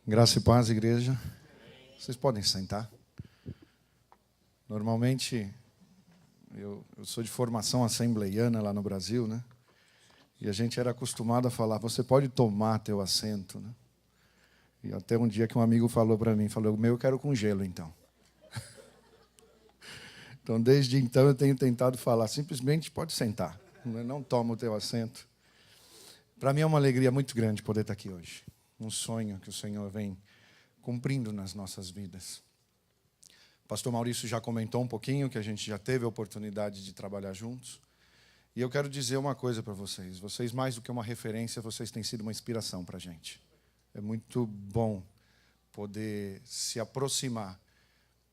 Graça e paz, igreja. Vocês podem sentar. Normalmente, eu sou de formação assembleiana lá no Brasil, né? E a gente era acostumado a falar, você pode tomar teu assento, né? E até um dia que um amigo falou para mim, falou, o meu eu quero com gelo, então. Então, desde então, eu tenho tentado falar, simplesmente pode sentar, não toma o teu assento. Para mim é uma alegria muito grande poder estar aqui hoje. Um sonho que o Senhor vem cumprindo nas nossas vidas. O pastor Maurício já comentou um pouquinho, que a gente já teve a oportunidade de trabalhar juntos. E eu quero dizer uma coisa para vocês. Vocês, mais do que uma referência, vocês têm sido uma inspiração para a gente. É muito bom poder se aproximar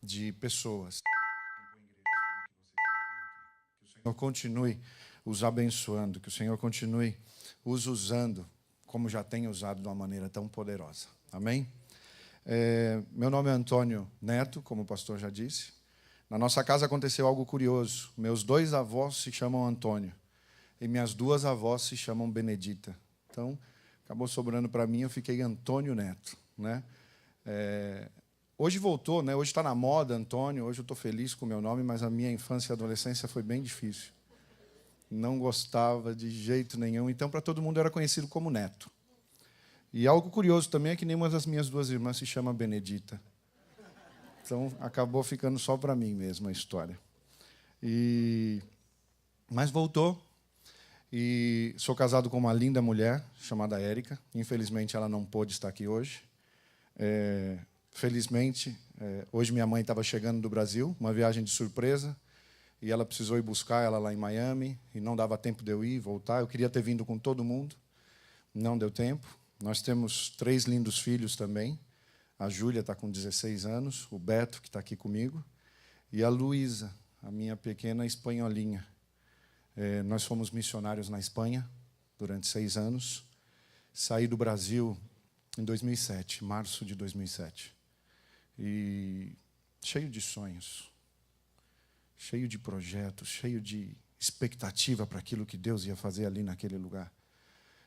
de pessoas. Que o Senhor continue os abençoando, que o Senhor continue os usando, como já tem usado de uma maneira tão poderosa. Amém? Meu nome é Antônio Neto, como o pastor já disse. Na nossa casa aconteceu algo curioso. Meus 2 avós se chamam Antônio e minhas 2 avós se chamam Benedita. Então, acabou sobrando para mim, eu fiquei Antônio Neto, né? Hoje voltou, né? Hoje está na moda Antônio, hoje eu estou feliz com o meu nome, mas a minha infância e adolescência foi bem difícil. Não gostava de jeito nenhum, então para todo mundo era conhecido como Neto. E algo curioso também é que nenhuma das minhas 2 irmãs se chama Benedita. Então, acabou ficando só para mim mesmo a história. Mas voltou. E sou casado com uma linda mulher chamada Érica. Infelizmente, ela não pôde estar aqui hoje. Felizmente, hoje minha mãe estava chegando do Brasil, uma viagem de surpresa, e ela precisou ir buscar ela lá em Miami, e não dava tempo de eu ir e voltar. Eu queria ter vindo com todo mundo, não deu tempo. Nós temos 3 lindos filhos também. A Júlia está com 16 anos, o Beto, que está aqui comigo, e a Luísa, a minha pequena espanholinha. Nós fomos missionários na Espanha durante 6 anos. Saí do Brasil em 2007, março de 2007. E cheio de sonhos, cheio de projetos, cheio de expectativa para aquilo que Deus ia fazer ali naquele lugar.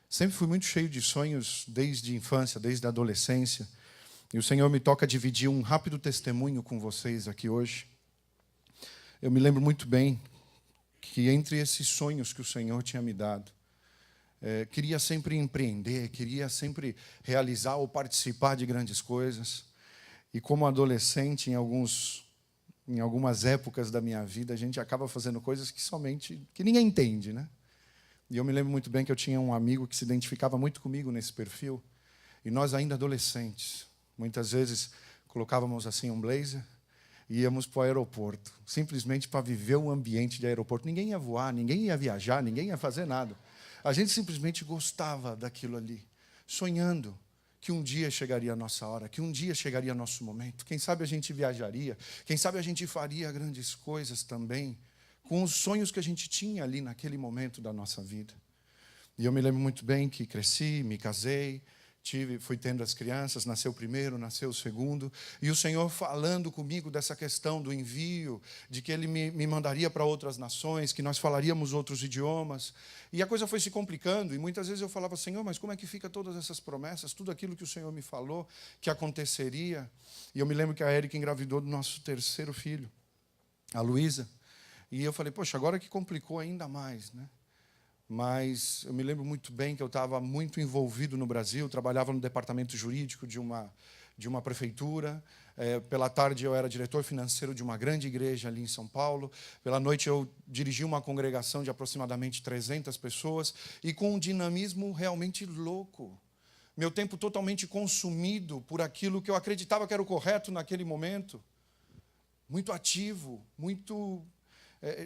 Sempre fui muito cheio de sonhos desde a infância, desde a adolescência. E o Senhor me toca dividir um rápido testemunho com vocês aqui hoje. Eu me lembro muito bem que entre esses sonhos que o Senhor tinha me dado, queria sempre empreender, queria sempre realizar ou participar de grandes coisas. E como adolescente, em algumas épocas da minha vida, a gente acaba fazendo coisas que ninguém entende, né? E eu me lembro muito bem que eu tinha um amigo que se identificava muito comigo nesse perfil. E nós ainda adolescentes, muitas vezes colocávamos assim um blazer e íamos para o aeroporto, simplesmente para viver o ambiente de aeroporto. Ninguém ia voar, ninguém ia viajar, ninguém ia fazer nada. A gente simplesmente gostava daquilo ali, sonhando que um dia chegaria a nossa hora, que um dia chegaria o nosso momento. Quem sabe a gente viajaria, quem sabe a gente faria grandes coisas também, com os sonhos que a gente tinha ali naquele momento da nossa vida. E eu me lembro muito bem que cresci, me casei, fui tendo as crianças, nasceu o primeiro, nasceu o segundo, e o Senhor falando comigo dessa questão do envio, de que Ele me mandaria para outras nações, que nós falaríamos outros idiomas. E a coisa foi se complicando, e muitas vezes eu falava, Senhor, mas como é que fica todas essas promessas, tudo aquilo que o Senhor me falou que aconteceria? E eu me lembro que a Érica engravidou do nosso 3º filho, a Luísa. E eu falei, poxa, agora que complicou ainda mais, né? Mas eu me lembro muito bem que eu estava muito envolvido no Brasil, trabalhava no departamento jurídico de uma prefeitura. Pela tarde eu era diretor financeiro de uma grande igreja ali em São Paulo. Pela noite eu dirigi uma congregação de aproximadamente 300 pessoas e com um dinamismo realmente louco. Meu tempo totalmente consumido por aquilo que eu acreditava que era o correto naquele momento. Muito ativo, muito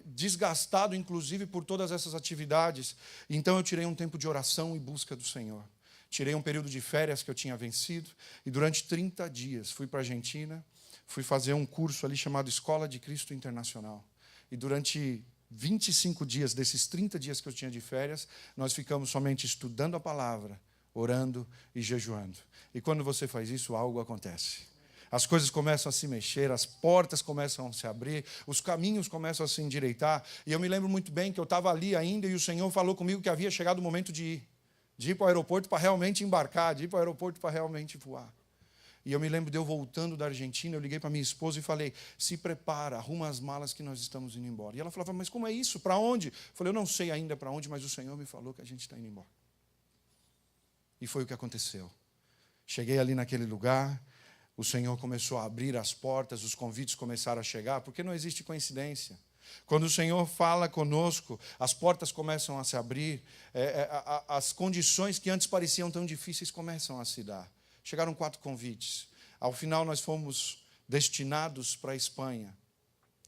desgastado, inclusive, por todas essas atividades. Então, eu tirei um tempo de oração e busca do Senhor. Tirei um período de férias que eu tinha vencido, e durante 30 dias fui para a Argentina, fui fazer um curso ali chamado Escola de Cristo Internacional. E durante 25 dias, desses 30 dias que eu tinha de férias, nós ficamos somente estudando a palavra, orando e jejuando. E quando você faz isso, algo acontece. As coisas começam a se mexer, as portas começam a se abrir, os caminhos começam a se endireitar. E eu me lembro muito bem que eu estava ali ainda e o Senhor falou comigo que havia chegado o momento de ir para o aeroporto para realmente embarcar, de ir para o aeroporto para realmente voar. E eu me lembro de eu voltando da Argentina, eu liguei para minha esposa e falei, se prepara, arruma as malas que nós estamos indo embora. E ela falava, mas como é isso? Para onde? Eu falei, eu não sei ainda para onde, mas o Senhor me falou que a gente está indo embora. E foi o que aconteceu. Cheguei ali naquele lugar, o Senhor começou a abrir as portas, os convites começaram a chegar, porque não existe coincidência. Quando o Senhor fala conosco, as portas começam a se abrir, as condições que antes pareciam tão difíceis começam a se dar. Chegaram 4 convites. Ao final, nós fomos destinados para a Espanha.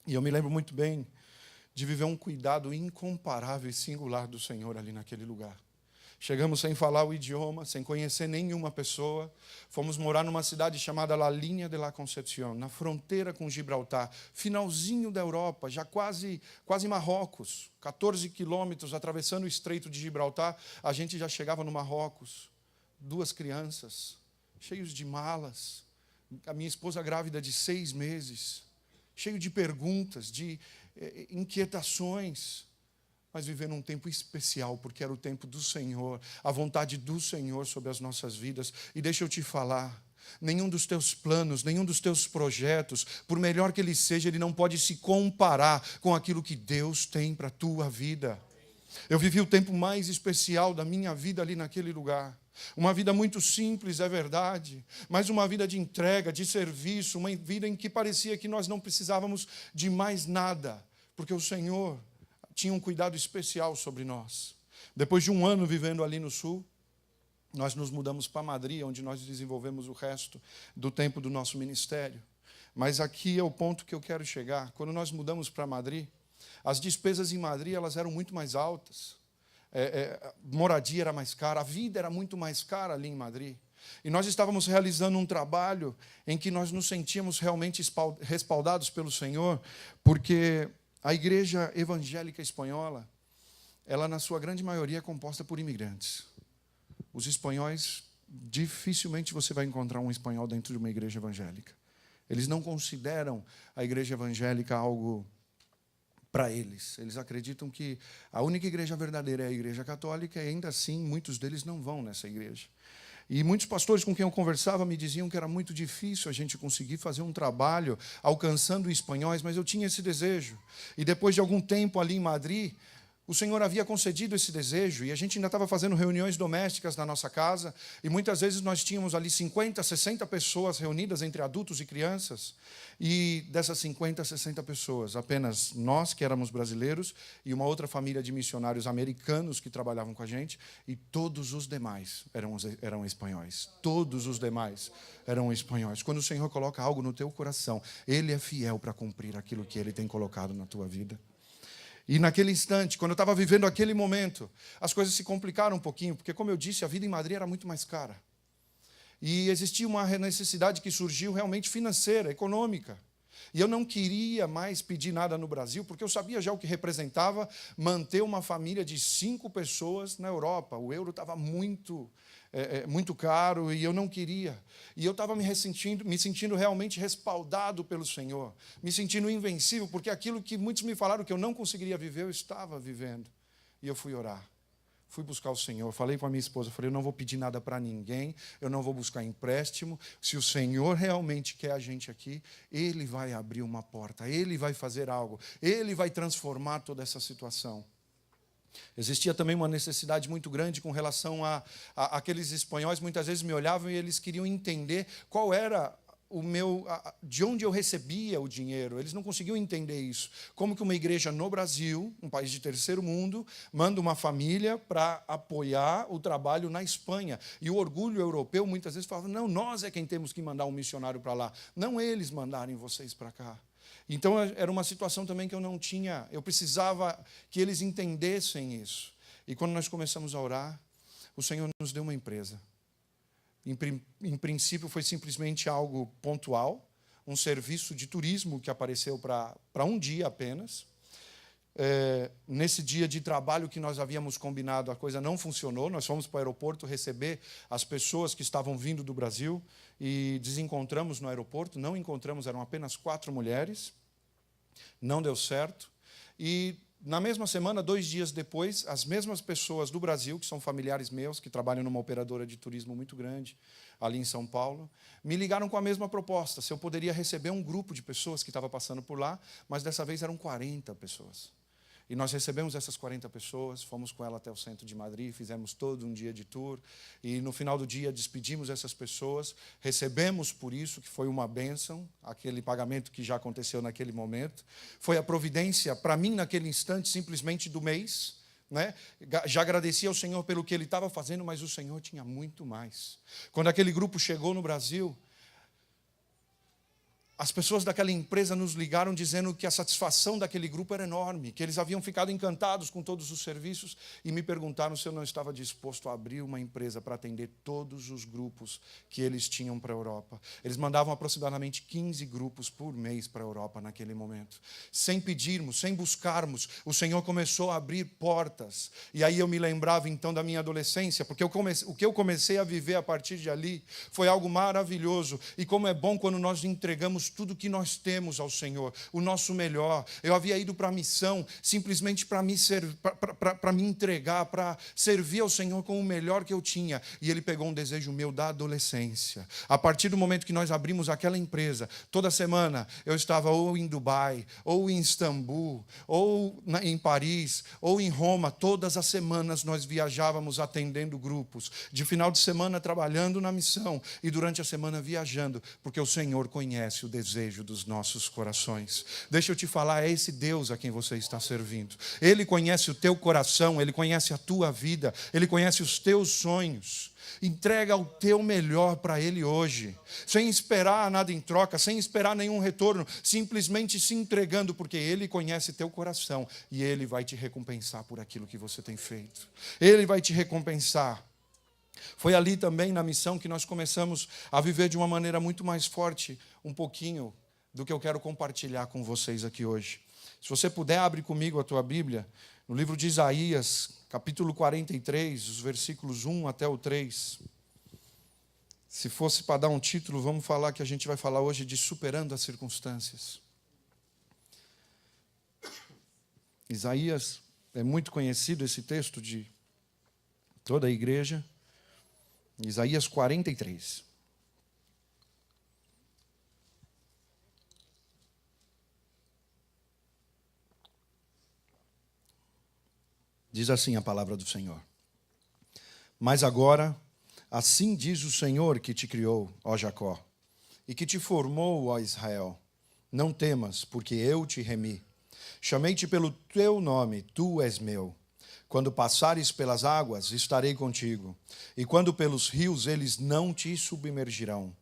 E eu me lembro muito bem de viver um cuidado incomparável e singular do Senhor ali naquele lugar. Chegamos sem falar o idioma, sem conhecer nenhuma pessoa. Fomos morar numa cidade chamada La Linha de la Concepción, na fronteira com Gibraltar, finalzinho da Europa, já quase Marrocos. 14 quilômetros, atravessando o Estreito de Gibraltar, a gente já chegava no Marrocos. 2 crianças, cheios de malas. A minha esposa grávida de 6 meses, cheio de perguntas, de inquietações. Mas vivendo um tempo especial, porque era o tempo do Senhor, a vontade do Senhor sobre as nossas vidas. E deixa eu te falar, nenhum dos teus planos, nenhum dos teus projetos, por melhor que ele seja, ele não pode se comparar com aquilo que Deus tem para a tua vida. Eu vivi o tempo mais especial da minha vida ali naquele lugar. Uma vida muito simples, é verdade, mas uma vida de entrega, de serviço, uma vida em que parecia que nós não precisávamos de mais nada, porque o Senhor tinha um cuidado especial sobre nós. Depois de um ano vivendo ali no sul, nós nos mudamos para Madrid, onde nós desenvolvemos o resto do tempo do nosso ministério. Mas aqui é o ponto que eu quero chegar. Quando nós mudamos para Madrid, as despesas em Madrid elas eram muito mais altas. Moradia era mais cara, a vida era muito mais cara ali em Madrid. E nós estávamos realizando um trabalho em que nós nos sentíamos realmente respaldados pelo Senhor, porque a igreja evangélica espanhola, ela na sua grande maioria é composta por imigrantes. Os espanhóis, dificilmente você vai encontrar um espanhol dentro de uma igreja evangélica. Eles não consideram a igreja evangélica algo para eles. Eles acreditam que a única igreja verdadeira é a igreja católica e ainda assim muitos deles não vão nessa igreja. E muitos pastores com quem eu conversava me diziam que era muito difícil a gente conseguir fazer um trabalho alcançando espanhóis, mas eu tinha esse desejo. E depois de algum tempo ali em Madrid, o Senhor havia concedido esse desejo e a gente ainda estava fazendo reuniões domésticas na nossa casa e muitas vezes nós tínhamos ali 50, 60 pessoas reunidas entre adultos e crianças e dessas 50, 60 pessoas, apenas nós que éramos brasileiros e uma outra família de missionários americanos que trabalhavam com a gente e todos os demais eram espanhóis. Todos os demais eram espanhóis. Quando o Senhor coloca algo no teu coração, Ele é fiel para cumprir aquilo que Ele tem colocado na tua vida. E naquele instante, quando eu estava vivendo aquele momento, as coisas se complicaram um pouquinho, porque, como eu disse, a vida em Madrid era muito mais cara. E existia uma necessidade que surgiu realmente financeira, econômica. E eu não queria mais pedir nada no Brasil, porque eu sabia já o que representava manter uma família de 5 pessoas na Europa. O euro estava muito caro e eu não queria. E eu estava me sentindo realmente respaldado pelo Senhor, me sentindo invencível, porque aquilo que muitos me falaram que eu não conseguiria viver, eu estava vivendo. E eu fui orar. Fui buscar o Senhor, falei com a minha esposa, falei, eu não vou pedir nada para ninguém, eu não vou buscar empréstimo. Se o Senhor realmente quer a gente aqui, Ele vai abrir uma porta, Ele vai fazer algo, Ele vai transformar toda essa situação. Existia também uma necessidade muito grande com relação a aqueles espanhóis, muitas vezes me olhavam e eles queriam entender qual era de onde eu recebia o dinheiro. Eles não conseguiam entender isso. Como que uma igreja no Brasil, um país de terceiro mundo, manda uma família para apoiar o trabalho na Espanha. E o orgulho europeu muitas vezes falava, não, nós é quem temos que mandar um missionário para lá, não eles mandarem vocês para cá. Então era uma situação também que eu não tinha, eu precisava que eles entendessem isso. E quando nós começamos a orar, o Senhor nos deu uma empresa. Em princípio foi simplesmente algo pontual, um serviço de turismo que apareceu para um dia apenas. Nesse dia de trabalho que nós havíamos combinado, a coisa não funcionou. Nós fomos para o aeroporto receber as pessoas que estavam vindo do Brasil e desencontramos no aeroporto, não encontramos, eram apenas 4 mulheres, não deu certo. E na mesma semana, 2 dias depois, as mesmas pessoas do Brasil, que são familiares meus, que trabalham numa operadora de turismo muito grande, ali em São Paulo, me ligaram com a mesma proposta, se eu poderia receber um grupo de pessoas que estava passando por lá, mas dessa vez eram 40 pessoas. E nós recebemos essas 40 pessoas, fomos com ela até o centro de Madrid, fizemos todo um dia de tour, e no final do dia despedimos essas pessoas, recebemos por isso, que foi uma bênção, aquele pagamento que já aconteceu naquele momento. Foi a providência, para mim, naquele instante, simplesmente do mês, né? Já agradeci ao Senhor pelo que Ele estava fazendo, mas o Senhor tinha muito mais. Quando aquele grupo chegou no Brasil, as pessoas daquela empresa nos ligaram dizendo que a satisfação daquele grupo era enorme, que eles haviam ficado encantados com todos os serviços e me perguntaram se eu não estava disposto a abrir uma empresa para atender todos os grupos que eles tinham para a Europa. Eles mandavam aproximadamente 15 grupos por mês para a Europa naquele momento. Sem pedirmos, sem buscarmos, o Senhor começou a abrir portas. E aí eu me lembrava então da minha adolescência, porque o que eu comecei a viver a partir de ali foi algo maravilhoso. E como é bom quando nós entregamos tudo que nós temos ao Senhor, o nosso melhor. Eu havia ido para a missão simplesmente para me entregar, para servir ao Senhor com o melhor que eu tinha. E Ele pegou um desejo meu da adolescência. A partir do momento que nós abrimos aquela empresa, toda semana eu estava ou em Dubai, ou em Istambul, ou em Paris, ou em Roma. Todas as semanas nós viajávamos atendendo grupos. De final de semana trabalhando na missão e durante a semana viajando, porque o Senhor conhece o desejo dos nossos corações. Deixa eu te falar, é esse Deus a quem você está servindo. Ele conhece o teu coração, Ele conhece a tua vida, Ele conhece os teus sonhos. Entrega o teu melhor para Ele hoje, sem esperar nada em troca, sem esperar nenhum retorno, simplesmente se entregando, porque Ele conhece teu coração e Ele vai te recompensar por aquilo que você tem feito. Ele vai te recompensar. Foi ali também na missão que nós começamos a viver de uma maneira muito mais forte, um pouquinho do que eu quero compartilhar com vocês aqui hoje. Se você puder, abre comigo a tua Bíblia, no livro de Isaías, capítulo 43, os versículos 1 até o 3. Se fosse para dar um título, vamos falar que a gente vai falar hoje de superando as circunstâncias. Isaías, é muito conhecido esse texto de toda a igreja. Isaías 43. Diz assim a palavra do Senhor. Mas agora, assim diz o Senhor que te criou, ó Jacó, e que te formou, ó Israel. Não temas, porque eu te remi. Chamei-te pelo teu nome, tu és meu. Quando passares pelas águas, estarei contigo. E quando pelos rios, eles não te submergirão.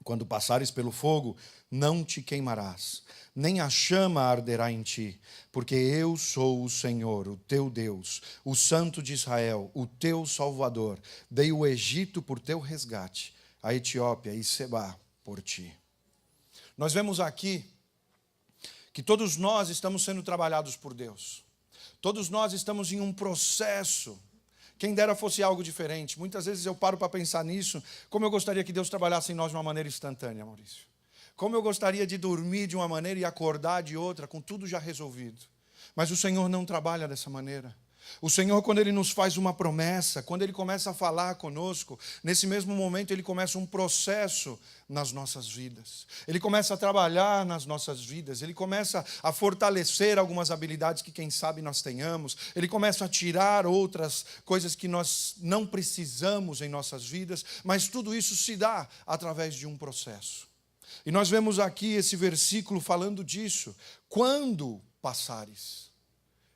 Quando passares pelo fogo, não te queimarás, nem a chama arderá em ti, porque eu sou o Senhor, o teu Deus, o Santo de Israel, o teu Salvador. Dei o Egito por teu resgate, a Etiópia e Sebá por ti. Nós vemos aqui que todos nós estamos sendo trabalhados por Deus. Todos nós estamos em um processo. Quem dera fosse algo diferente. Muitas vezes eu paro para pensar nisso, como eu gostaria que Deus trabalhasse em nós de uma maneira instantânea, Maurício. Como eu gostaria de dormir de uma maneira e acordar de outra, com tudo já resolvido. Mas o Senhor não trabalha dessa maneira. O Senhor, quando Ele nos faz uma promessa, quando Ele começa a falar conosco, nesse mesmo momento Ele começa um processo nas nossas vidas. Ele começa a trabalhar nas nossas vidas. Ele começa a fortalecer algumas habilidades que quem sabe nós tenhamos. Ele começa a tirar outras coisas que nós não precisamos em nossas vidas. Mas tudo isso se dá através de um processo. E nós vemos aqui esse versículo falando disso. Quando passares.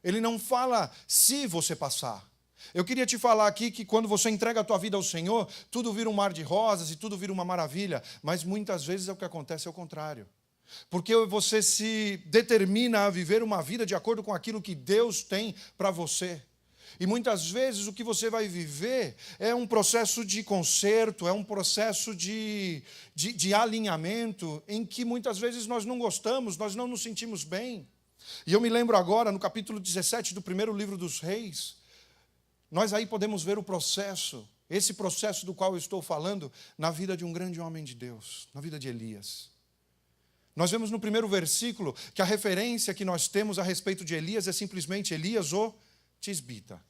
Ele não fala se você passar. Eu queria te falar aqui que quando você entrega a tua vida ao Senhor, tudo vira um mar de rosas e tudo vira uma maravilha. Mas muitas vezes o que acontece é o contrário. Porque você se determina a viver uma vida de acordo com aquilo que Deus tem para você. E muitas vezes o que você vai viver é um processo de conserto, é um processo de alinhamento, em que muitas vezes nós não gostamos, nós não nos sentimos bem. E eu me lembro agora, no capítulo 17 do primeiro livro dos Reis, nós aí podemos ver o processo, esse processo do qual eu estou falando, na vida de um grande homem de Deus, na vida de Elias. Nós vemos no primeiro versículo que a referência que nós temos a respeito de Elias é simplesmente Elias, o tisbita.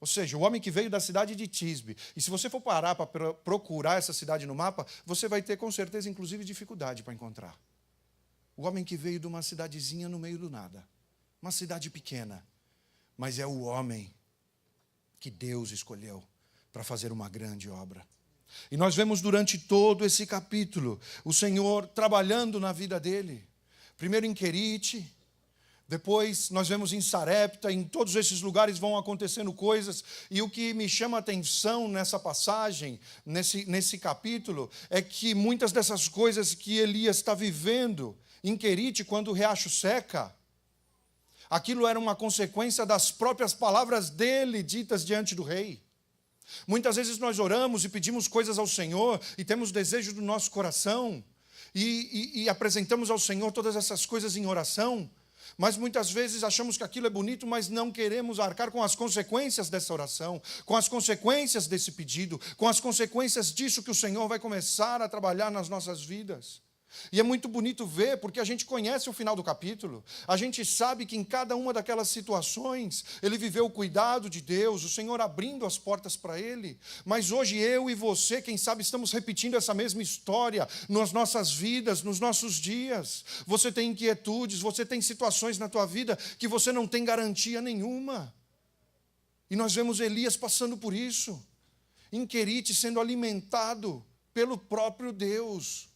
Ou seja, o homem que veio da cidade de Tisbe. E se você for parar para procurar essa cidade no mapa, você vai ter com certeza, inclusive, dificuldade para encontrar. O homem que veio de uma cidadezinha no meio do nada. Uma cidade pequena. Mas é o homem que Deus escolheu para fazer uma grande obra. E nós vemos durante todo esse capítulo o Senhor trabalhando na vida dele. Primeiro em Querite, depois nós vemos em Sarepta, em todos esses lugares vão acontecendo coisas. E o que me chama a atenção nessa passagem, nesse capítulo, é que muitas dessas coisas que Elias está vivendo em Querite, quando o riacho seca, aquilo era uma consequência das próprias palavras dele ditas diante do rei. Muitas vezes nós oramos e pedimos coisas ao Senhor e temos desejo do nosso coração e apresentamos ao Senhor todas essas coisas em oração, mas muitas vezes achamos que aquilo é bonito, mas não queremos arcar com as consequências dessa oração, com as consequências desse pedido, com as consequências disso que o Senhor vai começar a trabalhar nas nossas vidas. E é muito bonito ver, porque a gente conhece o final do capítulo, a gente sabe que em cada uma daquelas situações, ele viveu o cuidado de Deus, o Senhor abrindo as portas para ele, mas hoje eu e você, quem sabe, estamos repetindo essa mesma história nas nossas vidas, nos nossos dias. Você tem inquietudes, você tem situações na tua vida que você não tem garantia nenhuma. E nós vemos Elias passando por isso, em Querite, sendo alimentado pelo próprio Deus.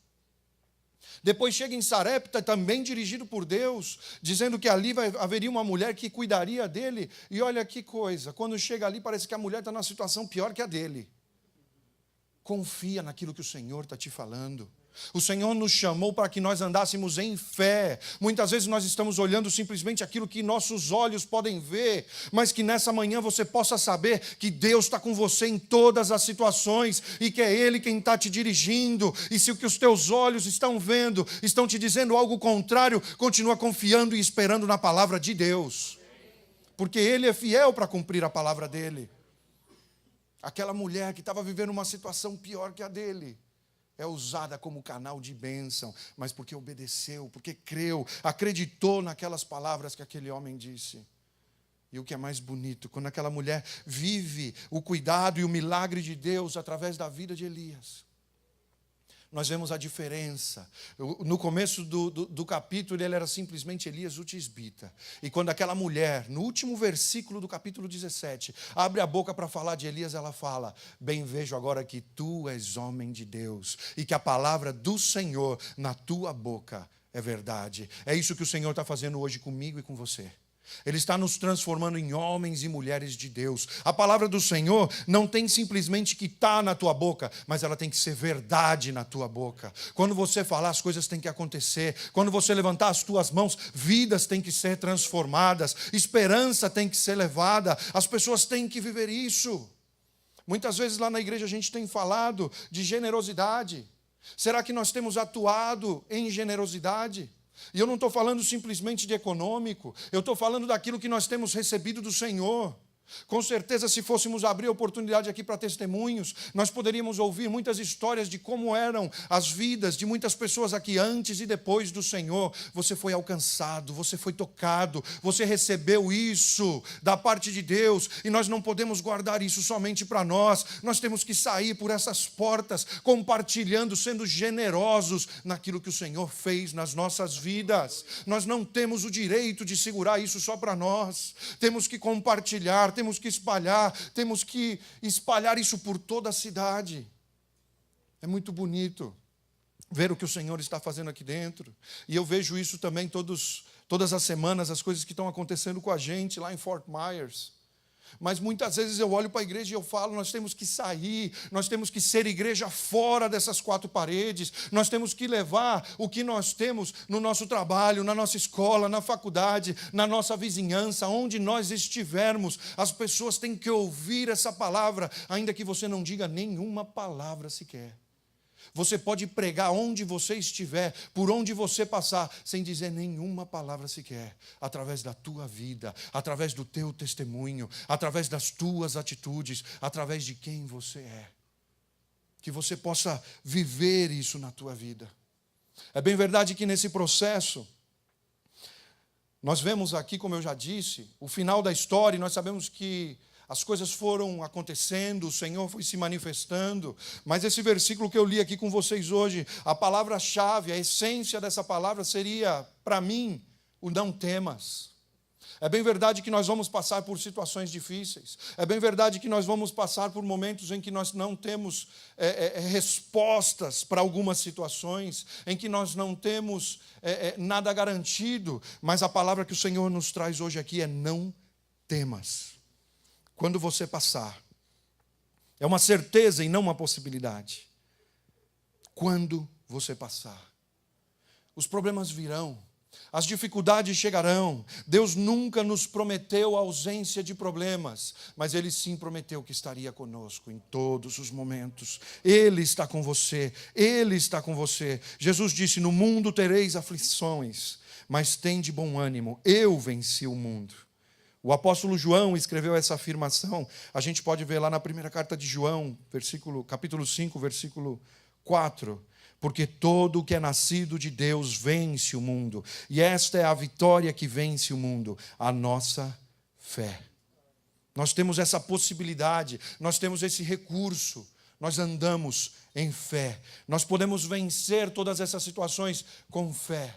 Depois chega em Sarepta, também dirigido por Deus, dizendo que ali haveria uma mulher que cuidaria dele. E olha que coisa, quando chega ali parece que a mulher está numa situação pior que a dele. Confia naquilo que o Senhor está te falando. O Senhor nos chamou para que nós andássemos em fé. Muitas vezes nós estamos olhando simplesmente aquilo que nossos olhos podem ver, mas que nessa manhã você possa saber que Deus está com você em todas as situações e que é Ele quem está te dirigindo. E se o que os teus olhos estão vendo, estão te dizendo algo contrário, continua confiando e esperando na palavra de Deus, porque Ele é fiel para cumprir a palavra dEle. Aquela mulher que estava vivendo uma situação pior que a dele, é usada como canal de bênção, mas porque obedeceu, porque creu, acreditou naquelas palavras que aquele homem disse. E o que é mais bonito, quando aquela mulher vive o cuidado e o milagre de Deus através da vida de Elias. Nós vemos a diferença. No começo do capítulo, ele era simplesmente Elias o tisbita. E quando aquela mulher, no último versículo do capítulo 17, abre a boca para falar de Elias, ela fala: bem vejo agora que tu és homem de Deus, e que a palavra do Senhor na tua boca é verdade. É isso que o Senhor está fazendo hoje comigo e com você. Ele está nos transformando em homens e mulheres de Deus. A palavra do Senhor não tem simplesmente que estar na tua boca, mas ela tem que ser verdade na tua boca. Quando você falar, as coisas têm que acontecer. Quando você levantar as tuas mãos, vidas têm que ser transformadas, esperança tem que ser levada, as pessoas têm que viver isso. Muitas vezes lá na igreja a gente tem falado de generosidade. Será que nós temos atuado em generosidade? E eu não estou falando simplesmente de econômico, eu estou falando daquilo que nós temos recebido do Senhor. Com certeza, se fôssemos abrir a oportunidade aqui para testemunhos, nós poderíamos ouvir muitas histórias de como eram as vidas de muitas pessoas aqui antes e depois do Senhor. Você foi alcançado, você foi tocado, você recebeu isso da parte de Deus, e nós não podemos guardar isso somente para nós. Nós temos que sair por essas portas, compartilhando, sendo generosos naquilo que o Senhor fez nas nossas vidas. Nós não temos o direito de segurar isso só para nós. Temos que compartilhar, temos que espalhar isso por toda a cidade. É muito bonito ver o que o Senhor está fazendo aqui dentro. E eu vejo isso também todas as semanas, as coisas que estão acontecendo com a gente lá em Fort Myers. Mas muitas vezes eu olho para a igreja e eu falo: nós temos que sair, nós temos que ser igreja fora dessas quatro paredes, nós temos que levar o que nós temos no nosso trabalho, na nossa escola, na faculdade, na nossa vizinhança, onde nós estivermos. As pessoas têm que ouvir essa palavra, ainda que você não diga nenhuma palavra sequer. Você pode pregar onde você estiver, por onde você passar, sem dizer nenhuma palavra sequer, através da tua vida, através do teu testemunho, através das tuas atitudes, através de quem você é. Que você possa viver isso na tua vida. É bem verdade que nesse processo, nós vemos aqui, como eu já disse, o final da história, e nós sabemos que as coisas foram acontecendo, o Senhor foi se manifestando, mas esse versículo que eu li aqui com vocês hoje, a palavra-chave, a essência dessa palavra seria, para mim, o não temas. É bem verdade que nós vamos passar por situações difíceis. É bem verdade que nós vamos passar por momentos em que nós não temos respostas para algumas situações, em que nós não temos nada garantido. Mas a palavra que o Senhor nos traz hoje aqui é não temas. Quando você passar, é uma certeza e não uma possibilidade. Quando você passar, os problemas virão. As dificuldades chegarão. Deus nunca nos prometeu a ausência de problemas, mas Ele sim prometeu que estaria conosco em todos os momentos. Ele está com você, Ele está com você. Jesus disse, no mundo tereis aflições, mas tende bom ânimo, eu venci o mundo. O apóstolo João escreveu essa afirmação, a gente pode ver lá na primeira carta de João, capítulo 5, versículo 4. Porque todo o que é nascido de Deus vence o mundo. E esta é a vitória que vence o mundo, a nossa fé. Nós temos essa possibilidade, nós temos esse recurso. Nós andamos em fé. Nós podemos vencer todas essas situações com fé.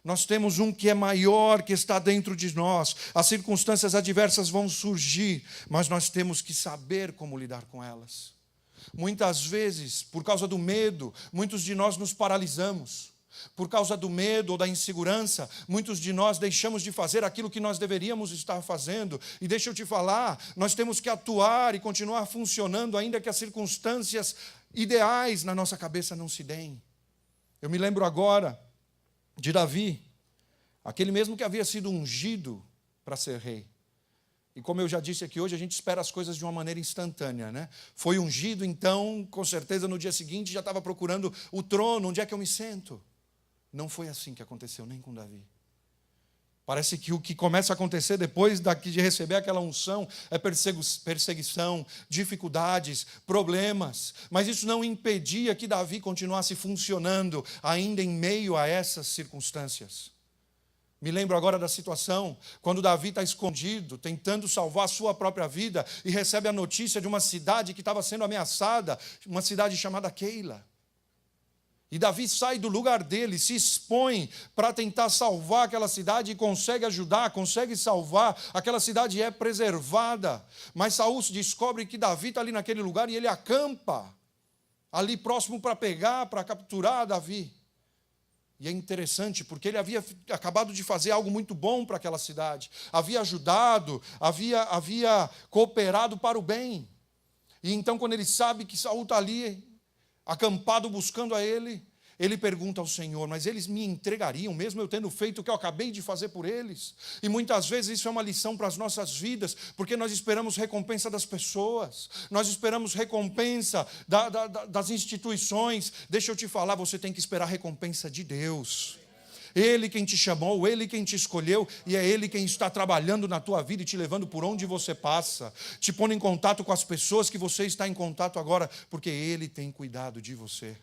Nós temos um que é maior, que está dentro de nós. As circunstâncias adversas vão surgir, mas nós temos que saber como lidar com elas. Muitas vezes, por causa do medo, muitos de nós nos paralisamos. Por causa do medo ou da insegurança, muitos de nós deixamos de fazer aquilo que nós deveríamos estar fazendo. E deixa eu te falar, nós temos que atuar e continuar funcionando, ainda que as circunstâncias ideais na nossa cabeça não se deem. Eu me lembro agora de Davi, aquele mesmo que havia sido ungido para ser rei. E como eu já disse aqui hoje, a gente espera as coisas de uma maneira instantânea, né? Foi ungido, então, com certeza no dia seguinte já estava procurando o trono, onde é que eu me sento? Não foi assim que aconteceu, nem com Davi. Parece que o que começa a acontecer depois de receber aquela unção é perseguição, dificuldades, problemas. Mas isso não impedia que Davi continuasse funcionando ainda em meio a essas circunstâncias. Me lembro agora da situação, quando Davi está escondido, tentando salvar a sua própria vida, e recebe a notícia de uma cidade que estava sendo ameaçada, uma cidade chamada Keila. E Davi sai do lugar dele, se expõe para tentar salvar aquela cidade e consegue ajudar, consegue salvar, aquela cidade é preservada. Mas Saul descobre que Davi está ali naquele lugar e ele acampa ali próximo para capturar Davi. E é interessante, porque ele havia acabado de fazer algo muito bom para aquela cidade. Havia ajudado, havia cooperado para o bem. E então, quando ele sabe que Saul está ali, acampado buscando a ele, ele pergunta ao Senhor, mas eles me entregariam, mesmo eu tendo feito o que eu acabei de fazer por eles? E muitas vezes isso é uma lição para as nossas vidas, porque nós esperamos recompensa das pessoas, nós esperamos recompensa das instituições. Deixa eu te falar, você tem que esperar recompensa de Deus. Ele quem te chamou, Ele quem te escolheu, e é Ele quem está trabalhando na tua vida e te levando por onde você passa, te pondo em contato com as pessoas que você está em contato agora, porque Ele tem cuidado de você.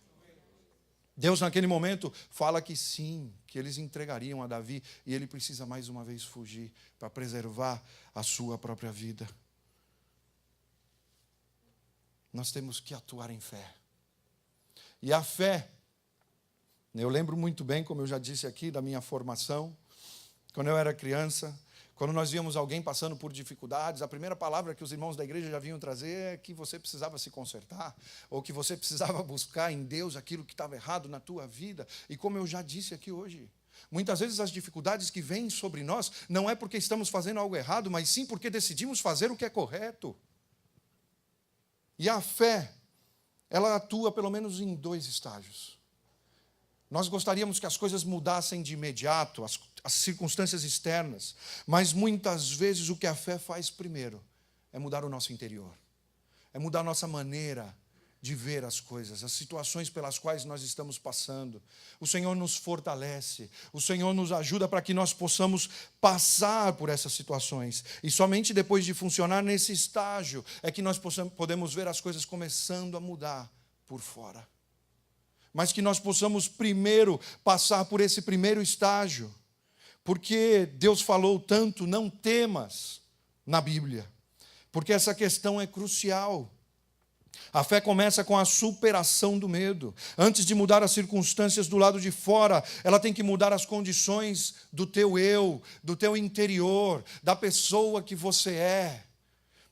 Deus naquele momento fala que sim, que eles entregariam a Davi, e ele precisa mais uma vez fugir para preservar a sua própria vida. Nós temos que atuar em fé. E a fé, eu lembro muito bem, como eu já disse aqui, da minha formação, quando eu era criança, quando nós víamos alguém passando por dificuldades, a primeira palavra que os irmãos da igreja já vinham trazer é que você precisava se consertar, ou que você precisava buscar em Deus aquilo que estava errado na tua vida. E como eu já disse aqui hoje, muitas vezes as dificuldades que vêm sobre nós não é porque estamos fazendo algo errado, mas sim porque decidimos fazer o que é correto. E a fé, ela atua pelo menos em 2 estágios. Nós gostaríamos que as coisas mudassem de imediato, as circunstâncias externas, mas muitas vezes o que a fé faz primeiro é mudar o nosso interior, é mudar a nossa maneira de ver as coisas, as situações pelas quais nós estamos passando. O Senhor nos fortalece, o Senhor nos ajuda para que nós possamos passar por essas situações. E somente depois de funcionar nesse estágio é que nós podemos ver as coisas começando a mudar por fora. mas que nós possamos primeiro passar por esse primeiro estágio. Porque Deus falou tanto, não temas, na Bíblia. Porque essa questão é crucial. A fé começa com a superação do medo. Antes de mudar as circunstâncias do lado de fora, ela tem que mudar as condições do teu eu, do teu interior, da pessoa que você é.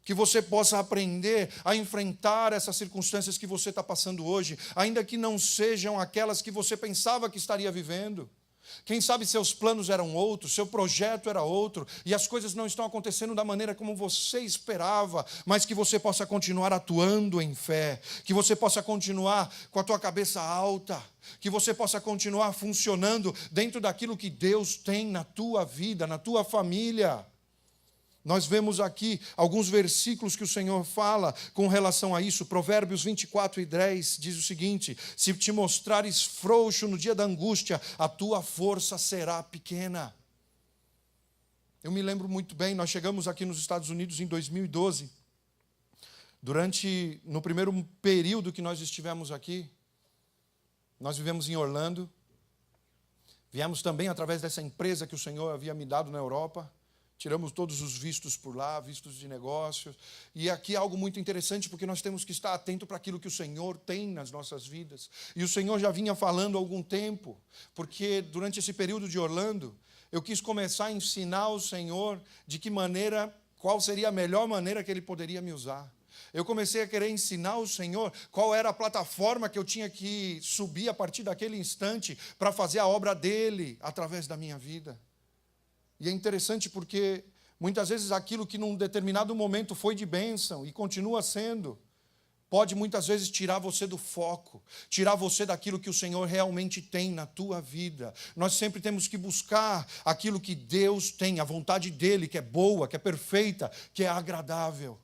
Que você possa aprender a enfrentar essas circunstâncias que você está passando hoje, ainda que não sejam aquelas que você pensava que estaria vivendo. Quem sabe seus planos eram outros, seu projeto era outro, e as coisas não estão acontecendo da maneira como você esperava, mas que você possa continuar atuando em fé, que você possa continuar com a tua cabeça alta, que você possa continuar funcionando dentro daquilo que Deus tem na tua vida, na tua família. Nós vemos aqui alguns versículos que o Senhor fala com relação a isso. Provérbios 24:10 diz o seguinte: se te mostrares frouxo no dia da angústia, a tua força será pequena. Eu me lembro muito bem, nós chegamos aqui nos Estados Unidos em 2012. No primeiro período que nós estivemos aqui, nós vivemos em Orlando. Viemos também através dessa empresa que o Senhor havia me dado na Europa. Tiramos todos os vistos por lá, vistos de negócios. E aqui é algo muito interessante, porque nós temos que estar atento para aquilo que o Senhor tem nas nossas vidas. E o Senhor já vinha falando há algum tempo, porque durante esse período de Orlando, eu quis começar a ensinar o Senhor de que maneira, qual seria a melhor maneira que Ele poderia me usar. Eu comecei a querer ensinar o Senhor qual era a plataforma que eu tinha que subir a partir daquele instante para fazer a obra dEle através da minha vida. E é interessante porque muitas vezes aquilo que num determinado momento foi de bênção e continua sendo, pode muitas vezes tirar você do foco, tirar você daquilo que o Senhor realmente tem na tua vida. Nós sempre temos que buscar aquilo que Deus tem, a vontade dEle, que é boa, que é perfeita, que é agradável.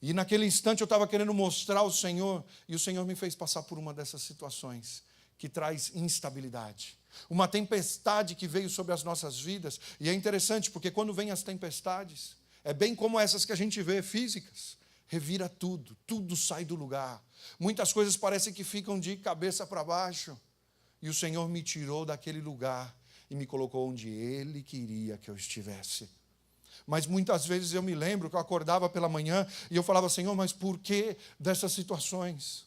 E naquele instante eu estava querendo mostrar ao Senhor, e o Senhor me fez passar por uma dessas situações que traz instabilidade. Uma tempestade que veio sobre as nossas vidas. E é interessante, porque quando vem as tempestades, é bem como essas que a gente vê, físicas. Revira tudo, tudo sai do lugar. Muitas coisas parecem que ficam de cabeça para baixo. E o Senhor me tirou daquele lugar e me colocou onde Ele queria que eu estivesse. Mas muitas vezes eu me lembro que eu acordava pela manhã e eu falava: Senhor, mas por que dessas situações?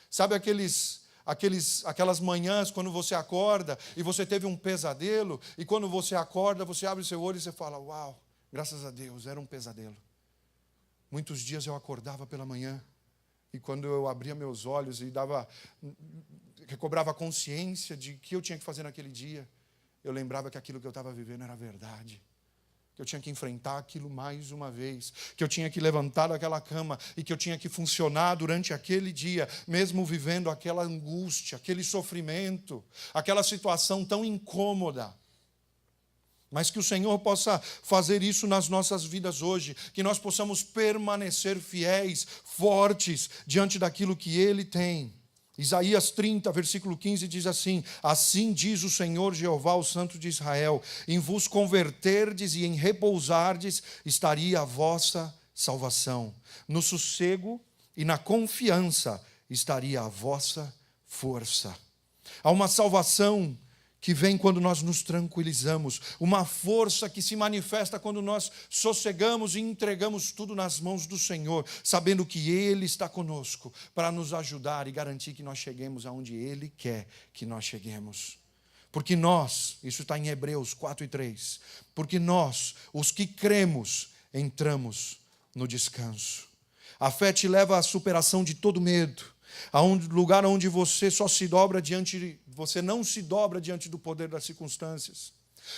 Sabe aquelas manhãs quando você acorda e você teve um pesadelo, e quando você acorda, você abre o seu olho e você fala: uau, graças a Deus, era um pesadelo. Muitos dias eu acordava pela manhã, e quando eu abria meus olhos e recobrava a consciência de o que eu tinha que fazer naquele dia, eu lembrava que aquilo que eu estava vivendo era verdade. Que eu tinha que enfrentar aquilo mais uma vez, que eu tinha que levantar daquela cama e que eu tinha que funcionar durante aquele dia, mesmo vivendo aquela angústia, aquele sofrimento, aquela situação tão incômoda. Mas que o Senhor possa fazer isso nas nossas vidas hoje, que nós possamos permanecer fiéis, fortes, diante daquilo que Ele tem. Isaías 30, versículo 15 diz assim: assim diz o Senhor Jeová, o Santo de Israel, em vos converterdes e em repousardes estaria a vossa salvação. No sossego e na confiança estaria a vossa força. Há uma salvação que vem quando nós nos tranquilizamos, uma força que se manifesta quando nós sossegamos e entregamos tudo nas mãos do Senhor, sabendo que Ele está conosco para nos ajudar e garantir que nós cheguemos aonde Ele quer que nós cheguemos. Porque nós, isso está em Hebreus 4:3, porque nós, os que cremos, entramos no descanso. A fé te leva à superação de todo medo, a um lugar onde você você não se dobra diante do poder das circunstâncias.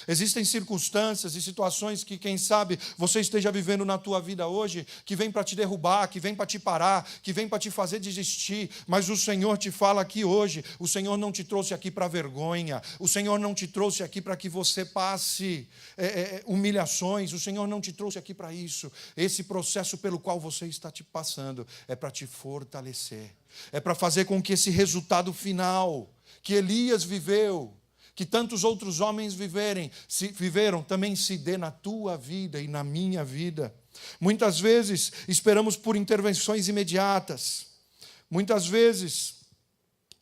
Existem circunstâncias e situações que, quem sabe, você esteja vivendo na tua vida hoje, que vem para te derrubar, que vem para te parar, que vem para te fazer desistir, mas o Senhor te fala aqui hoje, o Senhor não te trouxe aqui para vergonha, o Senhor não te trouxe aqui para que você passe humilhações, o Senhor não te trouxe aqui para isso. Esse processo pelo qual você está te passando é para te fortalecer, é para fazer com que esse resultado final que Elias viveu, que tantos outros homens viveram, também se dê na tua vida e na minha vida. Muitas vezes esperamos por intervenções imediatas. Muitas vezes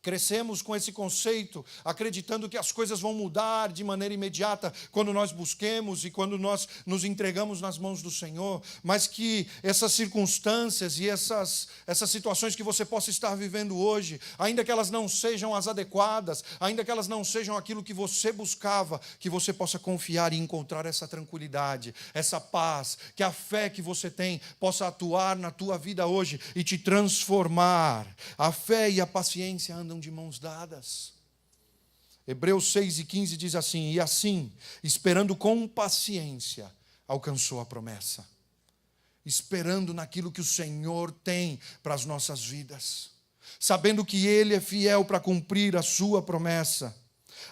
Crescemos com esse conceito, acreditando que as coisas vão mudar de maneira imediata quando nós busquemos e quando nós nos entregamos nas mãos do Senhor, mas que essas circunstâncias e essas situações que você possa estar vivendo hoje, ainda que elas não sejam as adequadas, ainda que elas não sejam aquilo que você buscava, que você possa confiar e encontrar essa tranquilidade, essa paz, que a fé que você tem possa atuar na tua vida hoje e te transformar. A fé e a paciência andam de mãos dadas. Hebreus 6:15 diz assim: e assim, esperando com paciência, alcançou a promessa. Esperando naquilo que o Senhor tem para as nossas vidas, sabendo que Ele é fiel para cumprir a sua promessa.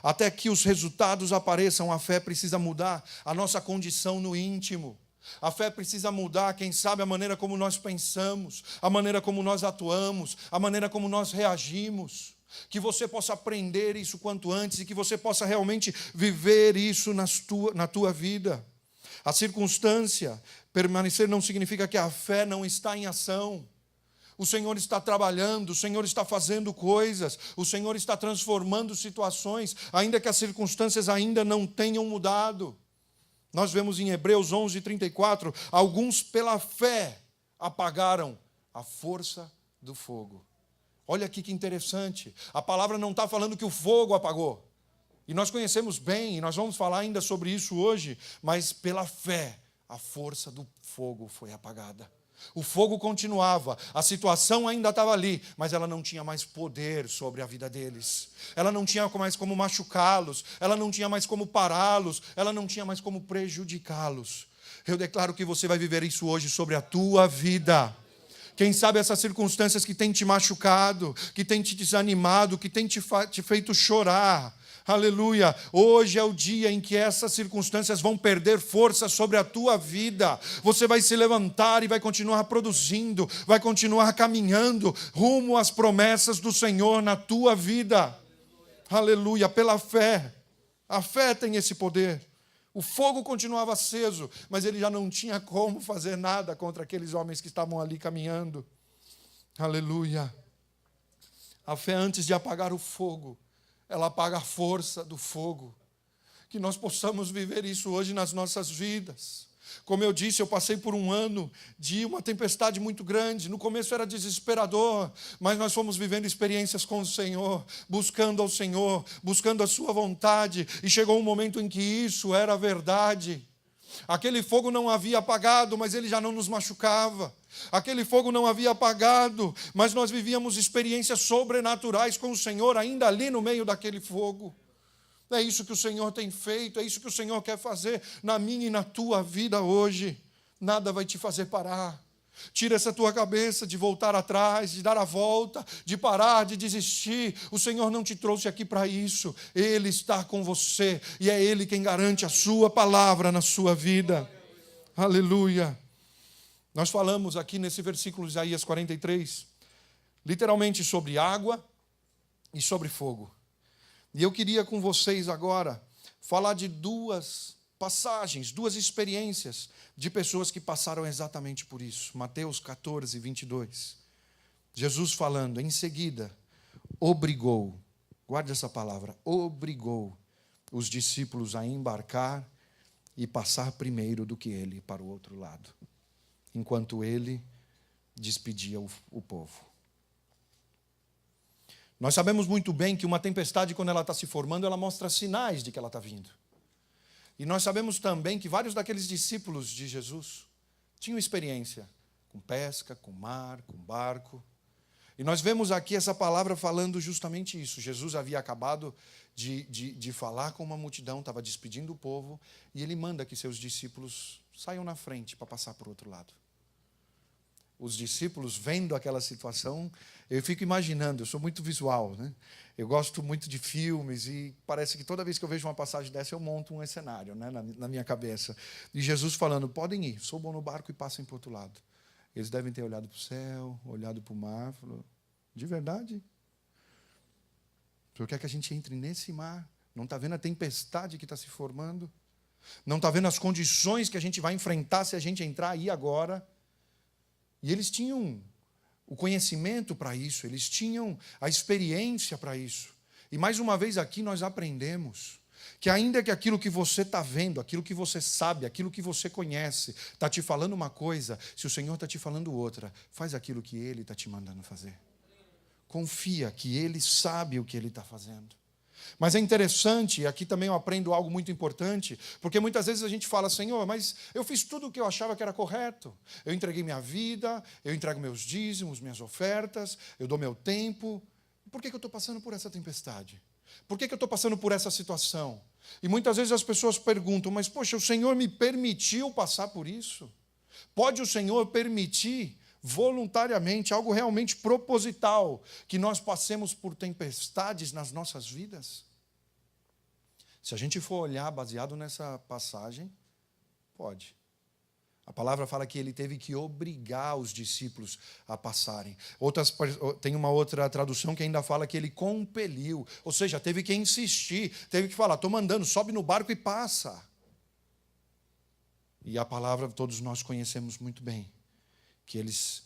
Até que os resultados apareçam, a fé precisa mudar a nossa condição no íntimo. A fé precisa mudar, quem sabe, a maneira como nós pensamos, a maneira como nós atuamos, a maneira como nós reagimos. Que você possa aprender isso quanto antes e que você possa realmente viver isso na tua vida. A circunstância permanecer não significa que a fé não está em ação. O Senhor está trabalhando, o Senhor está fazendo coisas, o Senhor está transformando situações, ainda que as circunstâncias ainda não tenham mudado. Nós vemos em Hebreus 11:34, alguns pela fé apagaram a força do fogo. Olha aqui que interessante, a palavra não está falando que o fogo apagou. E nós conhecemos bem, e nós vamos falar ainda sobre isso hoje, mas pela fé a força do fogo foi apagada. O fogo continuava, a situação ainda estava ali, mas ela não tinha mais poder sobre a vida deles. Ela não tinha mais como machucá-los, ela não tinha mais como pará-los, ela não tinha mais como prejudicá-los. Eu declaro que você vai viver isso hoje sobre a tua vida. Quem sabe essas circunstâncias que têm te machucado, que têm te desanimado, que têm te feito chorar. Aleluia, hoje é o dia em que essas circunstâncias vão perder força sobre a tua vida. Você vai se levantar e vai continuar produzindo, vai continuar caminhando rumo às promessas do Senhor na tua vida. Aleluia, pela fé. A fé tem esse poder. O fogo continuava aceso, mas ele já não tinha como fazer nada contra aqueles homens que estavam ali caminhando. Aleluia. A fé, antes de apagar o fogo, ela apaga a força do fogo. Que nós possamos viver isso hoje nas nossas vidas. Como eu disse, eu passei por um ano de uma tempestade muito grande. No começo era desesperador, mas nós fomos vivendo experiências com o Senhor, buscando ao Senhor, buscando a sua vontade. E chegou um momento em que isso era verdade. Aquele fogo não havia apagado, mas ele já não nos machucava. Aquele fogo não havia apagado, mas nós vivíamos experiências sobrenaturais com o Senhor, ainda ali no meio daquele fogo. É isso que o Senhor tem feito, é isso que o Senhor quer fazer na minha e na tua vida hoje. Nada vai te fazer parar. Tira essa tua cabeça de voltar atrás, de dar a volta, de parar, de desistir. O Senhor não te trouxe aqui para isso. Ele está com você e é Ele quem garante a sua palavra na sua vida. Aleluia. Nós falamos aqui nesse versículo de Isaías 43, literalmente sobre água e sobre fogo. E eu queria com vocês agora falar de duas passagens, duas experiências de pessoas que passaram exatamente por isso. Mateus 14:22. Jesus falando, em seguida, obrigou, guarde essa palavra, obrigou os discípulos a embarcar e passar primeiro do que ele para o outro lado, enquanto ele despedia o povo. Nós sabemos muito bem que uma tempestade, quando ela está se formando, ela mostra sinais de que ela está vindo. E nós sabemos também que vários daqueles discípulos de Jesus tinham experiência com pesca, com mar, com barco. E nós vemos aqui essa palavra falando justamente isso. Jesus havia acabado de falar com uma multidão, estava despedindo o povo, e ele manda que seus discípulos saiam na frente para passar para o outro lado. Os discípulos vendo aquela situação, eu fico imaginando, eu sou muito visual, né? Eu gosto muito de filmes e parece que toda vez que eu vejo uma passagem dessa, eu monto um cenário, né, na minha cabeça. E Jesus falando, podem ir, subam no barco e passem para o outro lado. Eles devem ter olhado para o céu, olhado para o mar, falou, de verdade? O Senhor quer que a gente entre nesse mar? Não está vendo a tempestade que está se formando? Não está vendo as condições que a gente vai enfrentar se a gente entrar aí agora? E eles tinham o conhecimento para isso, eles tinham a experiência para isso. E mais uma vez aqui nós aprendemos que ainda que aquilo que você está vendo, aquilo que você sabe, aquilo que você conhece, está te falando uma coisa, se o Senhor está te falando outra, faz aquilo que Ele está te mandando fazer. Confia que Ele sabe o que Ele está fazendo. Mas é interessante, e aqui também eu aprendo algo muito importante, porque muitas vezes a gente fala, Senhor, mas eu fiz tudo o que eu achava que era correto. Eu entreguei minha vida, eu entrego meus dízimos, minhas ofertas, eu dou meu tempo. Por que eu estou passando por essa tempestade? Por que eu estou passando por essa situação? E muitas vezes as pessoas perguntam, mas poxa, o Senhor me permitiu passar por isso? Pode o Senhor permitir voluntariamente, algo realmente proposital, que nós passemos por tempestades nas nossas vidas? Se a gente for olhar baseado nessa passagem, pode. A palavra fala que ele teve que obrigar os discípulos a passarem. Tem uma outra tradução que ainda fala que ele compeliu, ou seja, teve que insistir, teve que falar, estou mandando, sobe no barco e passa. E a palavra todos nós conhecemos muito bem, que eles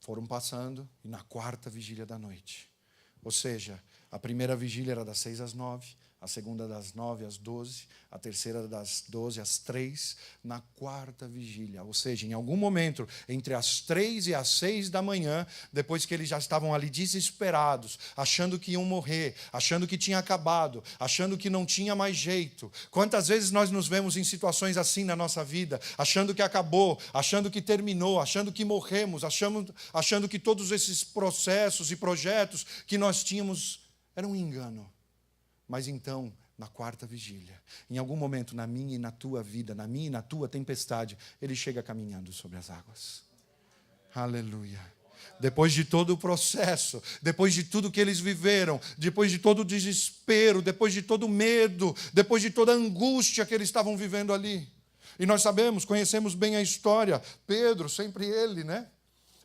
foram passando e na quarta vigília da noite. Ou seja, a primeira vigília era das 6 às 9, a segunda das 9 às 12, a terceira das 12 às 3, na quarta vigília. Ou seja, em algum momento, entre as 3 e as 6 da manhã, depois que eles já estavam ali desesperados, achando que iam morrer, achando que tinha acabado, achando que não tinha mais jeito. Quantas vezes nós nos vemos em situações assim na nossa vida, achando que acabou, achando que terminou, achando que morremos, achando que todos esses processos e projetos que nós tínhamos eram um engano. Mas então, na quarta vigília, em algum momento na minha e na tua vida, na minha e na tua tempestade, ele chega caminhando sobre as águas. Aleluia. Depois de todo o processo, depois de tudo que eles viveram, depois de todo o desespero, depois de todo o medo, depois de toda a angústia que eles estavam vivendo ali. E nós sabemos, conhecemos bem a história. Pedro, sempre ele, né?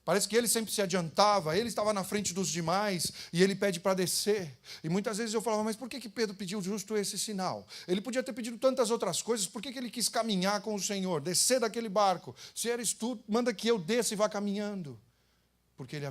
Parece que ele sempre se adiantava, ele estava na frente dos demais e ele pede para descer. E muitas vezes eu falava, mas por que Pedro pediu justo esse sinal? Ele podia ter pedido tantas outras coisas, por que ele quis caminhar com o Senhor, descer daquele barco? Se eres tu, manda que eu desça e vá caminhando. Porque ele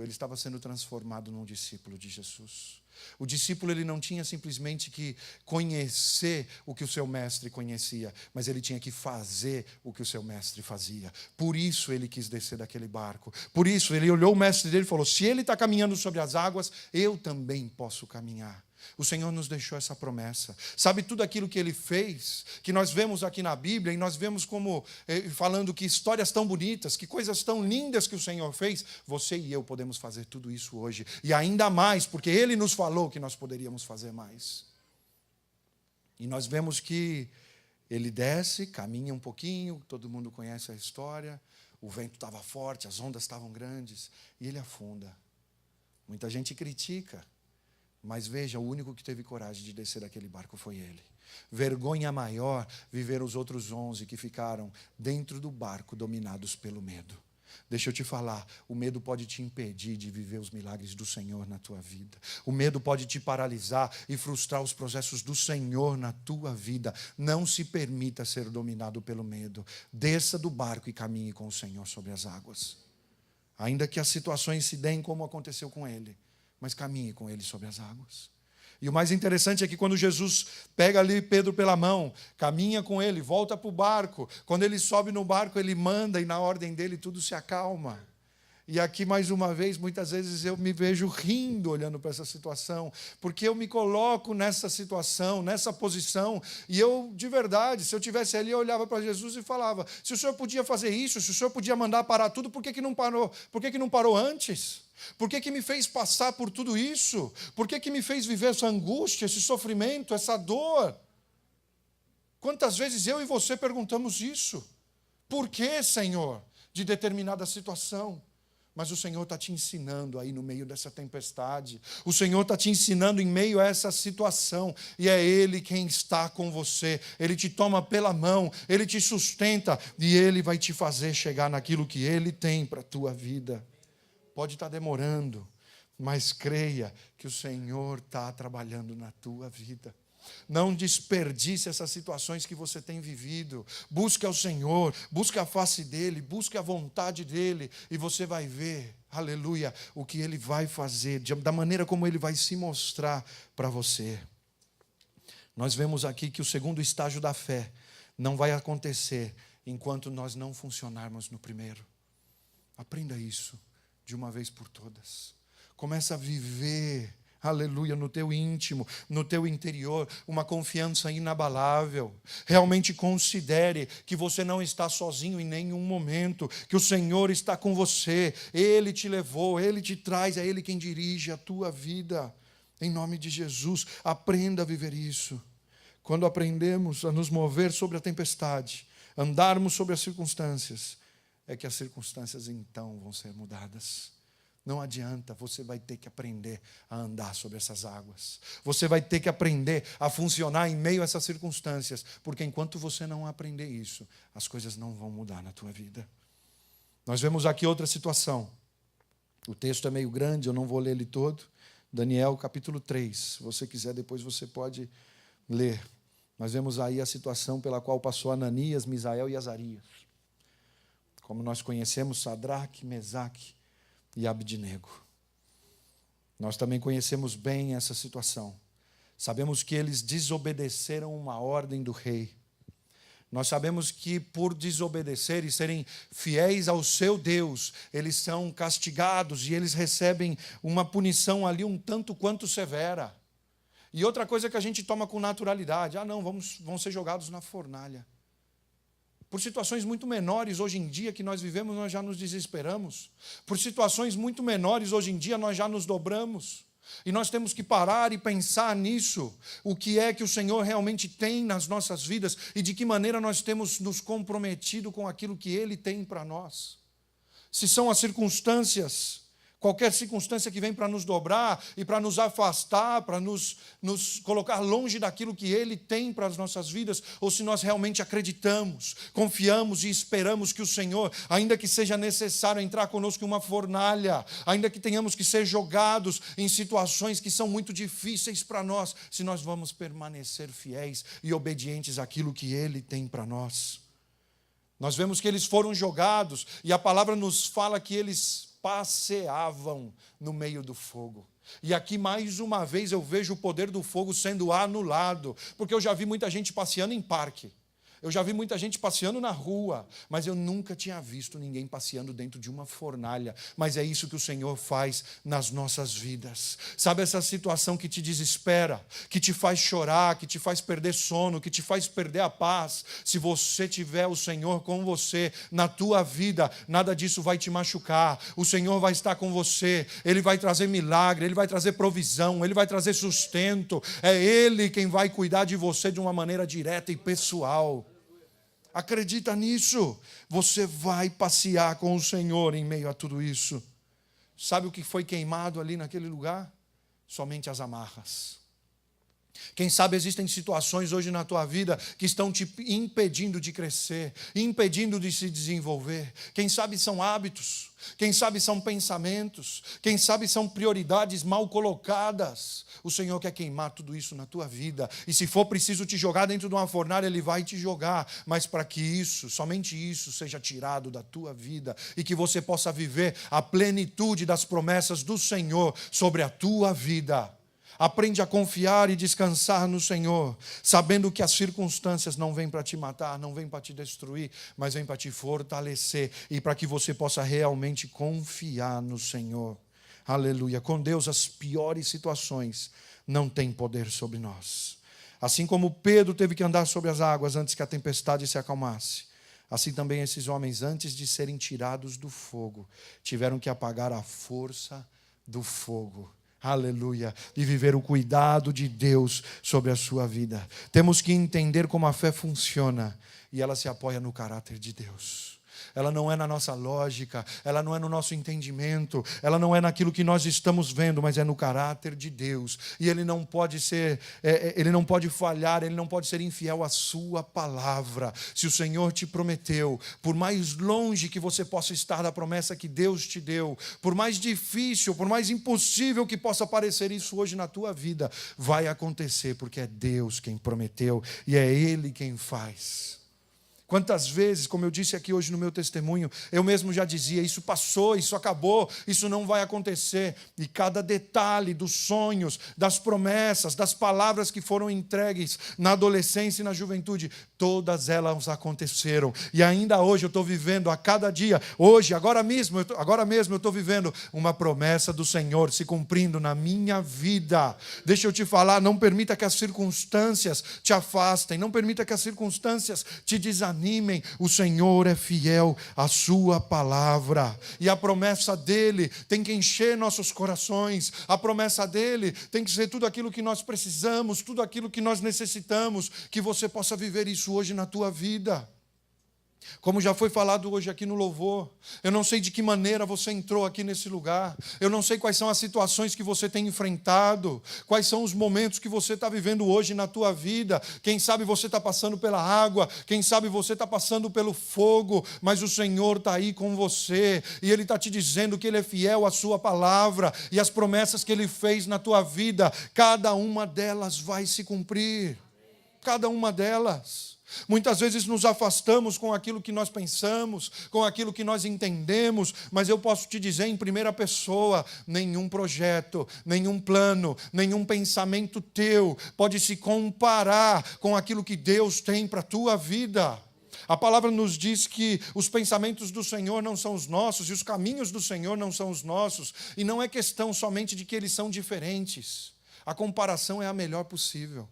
estava sendo transformado num discípulo de Jesus. O discípulo ele não tinha simplesmente que conhecer o que o seu mestre conhecia, mas ele tinha que fazer o que o seu mestre fazia. Por isso ele quis descer daquele barco. Por isso ele olhou o mestre dele e falou, se ele está caminhando sobre as águas, eu também posso caminhar. O Senhor nos deixou essa promessa. Sabe tudo aquilo que Ele fez, que nós vemos aqui na Bíblia, e nós vemos como, falando que histórias tão bonitas, que coisas tão lindas que o Senhor fez, você e eu podemos fazer tudo isso hoje. E ainda mais, porque Ele nos falou que nós poderíamos fazer mais. E nós vemos que Ele desce, caminha um pouquinho, todo mundo conhece a história, o vento estava forte, as ondas estavam grandes, e Ele afunda. Muita gente critica. Mas veja, o único que teve coragem de descer daquele barco foi ele. Vergonha maior viver os outros 11 que ficaram dentro do barco dominados pelo medo. Deixa eu te falar, o medo pode te impedir de viver os milagres do Senhor na tua vida. O medo pode te paralisar e frustrar os processos do Senhor na tua vida. Não se permita ser dominado pelo medo. Desça do barco e caminhe com o Senhor sobre as águas. Ainda que as situações se deem como aconteceu com ele, mas caminhe com ele sobre as águas. E o mais interessante é que quando Jesus pega ali Pedro pela mão, caminha com ele, volta para o barco, quando ele sobe no barco, ele manda e na ordem dele tudo se acalma. E aqui, mais uma vez, muitas vezes eu me vejo rindo olhando para essa situação, porque eu me coloco nessa situação, nessa posição, e eu, de verdade, se eu estivesse ali, eu olhava para Jesus e falava, se o Senhor podia fazer isso, se o Senhor podia mandar parar tudo, por que não parou? Por que não parou antes? Por que me fez passar por tudo isso? Por que me fez viver essa angústia, esse sofrimento, essa dor? Quantas vezes eu e você perguntamos isso? Por que, Senhor, de determinada situação? Mas o Senhor está te ensinando aí no meio dessa tempestade. O Senhor está te ensinando em meio a essa situação. E é Ele quem está com você. Ele te toma pela mão, Ele te sustenta e Ele vai te fazer chegar naquilo que Ele tem para a tua vida. Pode estar demorando, mas creia que o Senhor está trabalhando na tua vida. Não desperdice essas situações que você tem vivido. Busque ao Senhor, busque a face dEle, busque a vontade dEle, e você vai ver, aleluia, o que Ele vai fazer, da maneira como Ele vai se mostrar para você. Nós vemos aqui que o segundo estágio da fé não vai acontecer enquanto nós não funcionarmos no primeiro. Aprenda isso de uma vez por todas. Começa a viver, aleluia, no teu íntimo, no teu interior, uma confiança inabalável. Realmente considere que você não está sozinho em nenhum momento, que o Senhor está com você. Ele te levou, Ele te traz, é Ele quem dirige a tua vida. Em nome de Jesus, aprenda a viver isso. Quando aprendemos a nos mover sobre a tempestade, andarmos sobre as circunstâncias, é que as circunstâncias então vão ser mudadas. Não adianta, você vai ter que aprender a andar sobre essas águas. Você vai ter que aprender a funcionar em meio a essas circunstâncias, porque enquanto você não aprender isso, as coisas não vão mudar na tua vida. Nós vemos aqui outra situação. O texto é meio grande, eu não vou ler ele todo. Daniel, capítulo 3. Se você quiser, depois você pode ler. Nós vemos aí a situação pela qual passou Ananias, Misael e Azarias. Como nós conhecemos, Sadraque, Mesaque e Abidnego. Nós também conhecemos bem essa situação. Sabemos que eles desobedeceram uma ordem do rei. Nós sabemos que por desobedecer e serem fiéis ao seu Deus, eles são castigados e eles recebem uma punição ali um tanto quanto severa. E outra coisa que a gente toma com naturalidade, vão ser jogados na fornalha. Por situações muito menores hoje em dia que nós vivemos, nós já nos desesperamos. Por situações muito menores hoje em dia, nós já nos dobramos. E nós temos que parar e pensar nisso. O que é que o Senhor realmente tem nas nossas vidas e de que maneira nós temos nos comprometido com aquilo que Ele tem para nós. Se são as circunstâncias, qualquer circunstância que vem para nos dobrar e para nos afastar, para nos colocar longe daquilo que Ele tem para as nossas vidas, ou se nós realmente acreditamos, confiamos e esperamos que o Senhor, ainda que seja necessário entrar conosco em uma fornalha, ainda que tenhamos que ser jogados em situações que são muito difíceis para nós, se nós vamos permanecer fiéis e obedientes àquilo que Ele tem para nós. Nós vemos que eles foram jogados e a palavra nos fala que eles passeavam no meio do fogo. E aqui mais uma vez eu vejo o poder do fogo sendo anulado, porque eu já vi muita gente passeando em parque, eu já vi muita gente passeando na rua, mas eu nunca tinha visto ninguém passeando dentro de uma fornalha. Mas é isso que o Senhor faz nas nossas vidas. Sabe essa situação que te desespera, que te faz chorar, que te faz perder sono, que te faz perder a paz? Se você tiver o Senhor com você na tua vida, nada disso vai te machucar. O Senhor vai estar com você, Ele vai trazer milagre, Ele vai trazer provisão, Ele vai trazer sustento. É Ele quem vai cuidar de você de uma maneira direta e pessoal. Acredita nisso. Você vai passear com o Senhor em meio a tudo isso. Sabe o que foi queimado ali naquele lugar? Somente as amarras. Quem sabe existem situações hoje na tua vida que estão te impedindo de crescer, impedindo de se desenvolver. Quem sabe são hábitos, quem sabe são pensamentos, quem sabe são prioridades mal colocadas. O Senhor quer queimar tudo isso na tua vida. E se for preciso te jogar dentro de uma fornalha, Ele vai te jogar. Mas para que isso, somente isso, seja tirado da tua vida e que você possa viver a plenitude das promessas do Senhor sobre a tua vida. Aprende a confiar e descansar no Senhor, sabendo que as circunstâncias não vêm para te matar, não vêm para te destruir, mas vêm para te fortalecer e para que você possa realmente confiar no Senhor. Aleluia. Com Deus, as piores situações não têm poder sobre nós. Assim como Pedro teve que andar sobre as águas antes que a tempestade se acalmasse, assim também esses homens, antes de serem tirados do fogo, tiveram que apagar a força do fogo. Aleluia. E viver o cuidado de Deus sobre a sua vida. Temos que entender como a fé funciona. E ela se apoia no caráter de Deus. Ela não é na nossa lógica, ela não é no nosso entendimento, ela não é naquilo que nós estamos vendo, mas é no caráter de Deus. E Ele não pode ser, Ele não pode falhar, Ele não pode ser infiel à sua palavra. Se o Senhor te prometeu, por mais longe que você possa estar da promessa que Deus te deu, por mais difícil, por mais impossível que possa parecer isso hoje na tua vida, vai acontecer, porque é Deus quem prometeu e é Ele quem faz. Quantas vezes, como eu disse aqui hoje no meu testemunho, eu mesmo já dizia, isso passou, isso acabou, isso não vai acontecer. E cada detalhe dos sonhos, das promessas, das palavras que foram entregues na adolescência e na juventude, todas elas aconteceram. E ainda hoje eu estou vivendo a cada dia, hoje, agora mesmo eu estou vivendo uma promessa do Senhor se cumprindo na minha vida. Deixa eu te falar, não permita que as circunstâncias te afastem, não permita que as circunstâncias te desanimem. O Senhor é fiel à sua palavra. E a promessa dele tem que encher nossos corações. A promessa dele tem que ser tudo aquilo que nós precisamos, tudo aquilo que nós necessitamos, que você possa viver isso hoje na tua vida. Como já foi falado hoje aqui no louvor, eu não sei de que maneira você entrou aqui nesse lugar, eu não sei quais são as situações que você tem enfrentado, quais são os momentos que você está vivendo hoje na tua vida. Quem sabe você está passando pela água, quem sabe você está passando pelo fogo, mas o Senhor está aí com você, e Ele está te dizendo que Ele é fiel à sua palavra, e as promessas que Ele fez na tua vida, cada uma delas vai se cumprir, cada uma delas. Muitas vezes nos afastamos com aquilo que nós pensamos, com aquilo que nós entendemos, mas eu posso te dizer em primeira pessoa, nenhum projeto, nenhum plano, nenhum pensamento teu pode se comparar com aquilo que Deus tem para a tua vida. A palavra nos diz que os pensamentos do Senhor não são os nossos e os caminhos do Senhor não são os nossos, e não é questão somente de que eles são diferentes. A comparação é a melhor possível.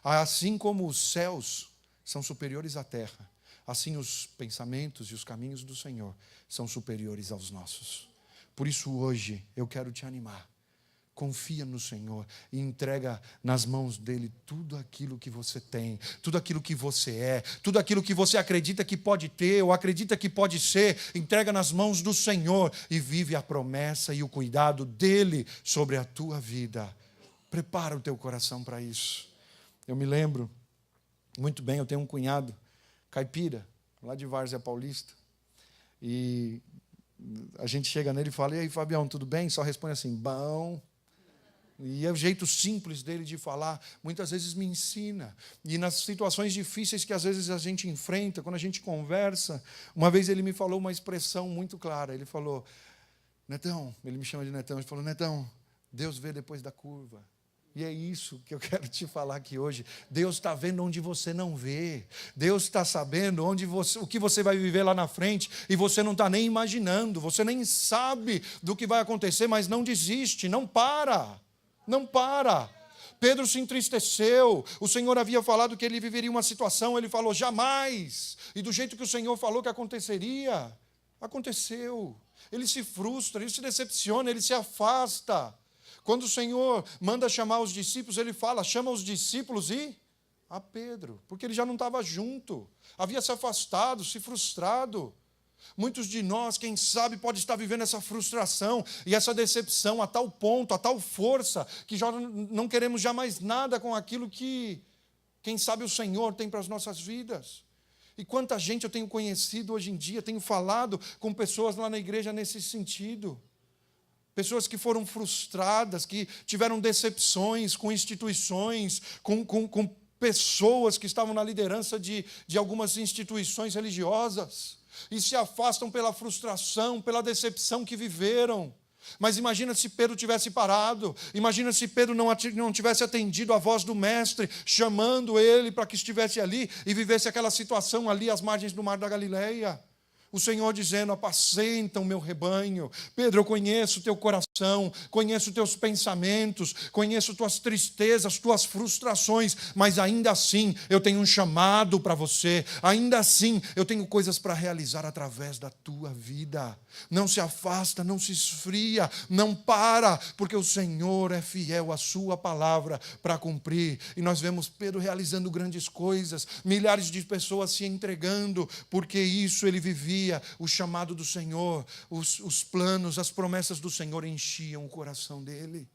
Assim como os céus são superiores à terra, assim os pensamentos e os caminhos do Senhor são superiores aos nossos. Por isso hoje eu quero te animar. Confia no Senhor e entrega nas mãos dEle tudo aquilo que você tem, tudo aquilo que você é, tudo aquilo que você acredita que pode ter ou acredita que pode ser, entrega nas mãos do Senhor e vive a promessa e o cuidado dEle sobre a tua vida. Prepara o teu coração para isso. Eu me lembro muito bem, eu tenho um cunhado caipira, lá de Várzea Paulista, e a gente chega nele e fala, e aí, Fabião, tudo bem? Só responde assim, bom. E é o jeito simples dele de falar, muitas vezes me ensina. E nas situações difíceis que às vezes a gente enfrenta, quando a gente conversa, uma vez ele me falou uma expressão muito clara, ele falou, Netão, ele me chama de Netão, ele falou, Netão, Deus vê depois da curva. E é isso que eu quero te falar aqui hoje. Deus está vendo onde você não vê. Deus está sabendo o que você vai viver lá na frente. E você não está nem imaginando. Você nem sabe do que vai acontecer, mas não desiste, não para. Não para. Pedro se entristeceu. O Senhor havia falado que ele viveria uma situação. Ele falou, jamais. E do jeito que o Senhor falou que aconteceria, aconteceu. Ele se frustra, ele se decepciona, ele se afasta. Quando o Senhor manda chamar os discípulos, Ele fala, chama os discípulos e a Pedro, porque ele já não estava junto, havia se afastado, se frustrado. Muitos de nós, quem sabe, pode estar vivendo essa frustração e essa decepção a tal ponto, a tal força, que já não queremos jamais nada com aquilo que, quem sabe, o Senhor tem para as nossas vidas. E quanta gente eu tenho conhecido hoje em dia, tenho falado com pessoas lá na igreja nesse sentido. Pessoas que foram frustradas, que tiveram decepções com instituições, com pessoas que estavam na liderança de algumas instituições religiosas e se afastam pela frustração, pela decepção que viveram. Mas imagina se Pedro tivesse parado, imagina se Pedro não tivesse atendido a voz do Mestre, chamando ele para que estivesse ali e vivesse aquela situação ali às margens do Mar da Galileia. O Senhor dizendo, apacenta o meu rebanho. Pedro, eu conheço o teu coração, conheço os teus pensamentos, conheço tuas tristezas, tuas frustrações, mas ainda assim eu tenho um chamado para você, ainda assim eu tenho coisas para realizar através da tua vida. Não se afasta, não se esfria, não para, porque o Senhor é fiel à sua palavra para cumprir. E nós vemos Pedro realizando grandes coisas, milhares de pessoas se entregando, porque isso ele vivia dia o chamado do Senhor, os planos, as promessas do Senhor enchiam o coração dele.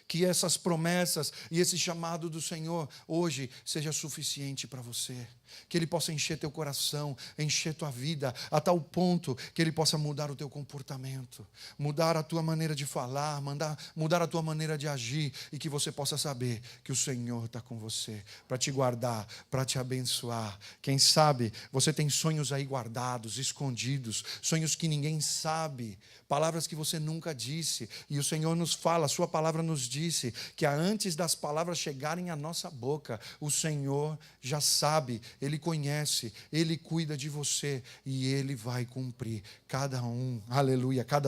Que essas promessas e esse chamado do Senhor hoje seja suficiente para você. Que Ele possa encher teu coração, encher tua vida, a tal ponto que Ele possa mudar o teu comportamento, mudar a tua maneira de falar, mudar a tua maneira de agir, e que você possa saber que o Senhor está com você, para te guardar, para te abençoar. Quem sabe você tem sonhos aí guardados, escondidos, sonhos que ninguém sabe, palavras que você nunca disse, e o Senhor nos fala, a sua palavra nos disse, que antes das palavras chegarem à nossa boca, o Senhor já sabe, Ele conhece, Ele cuida de você, e Ele vai cumprir cada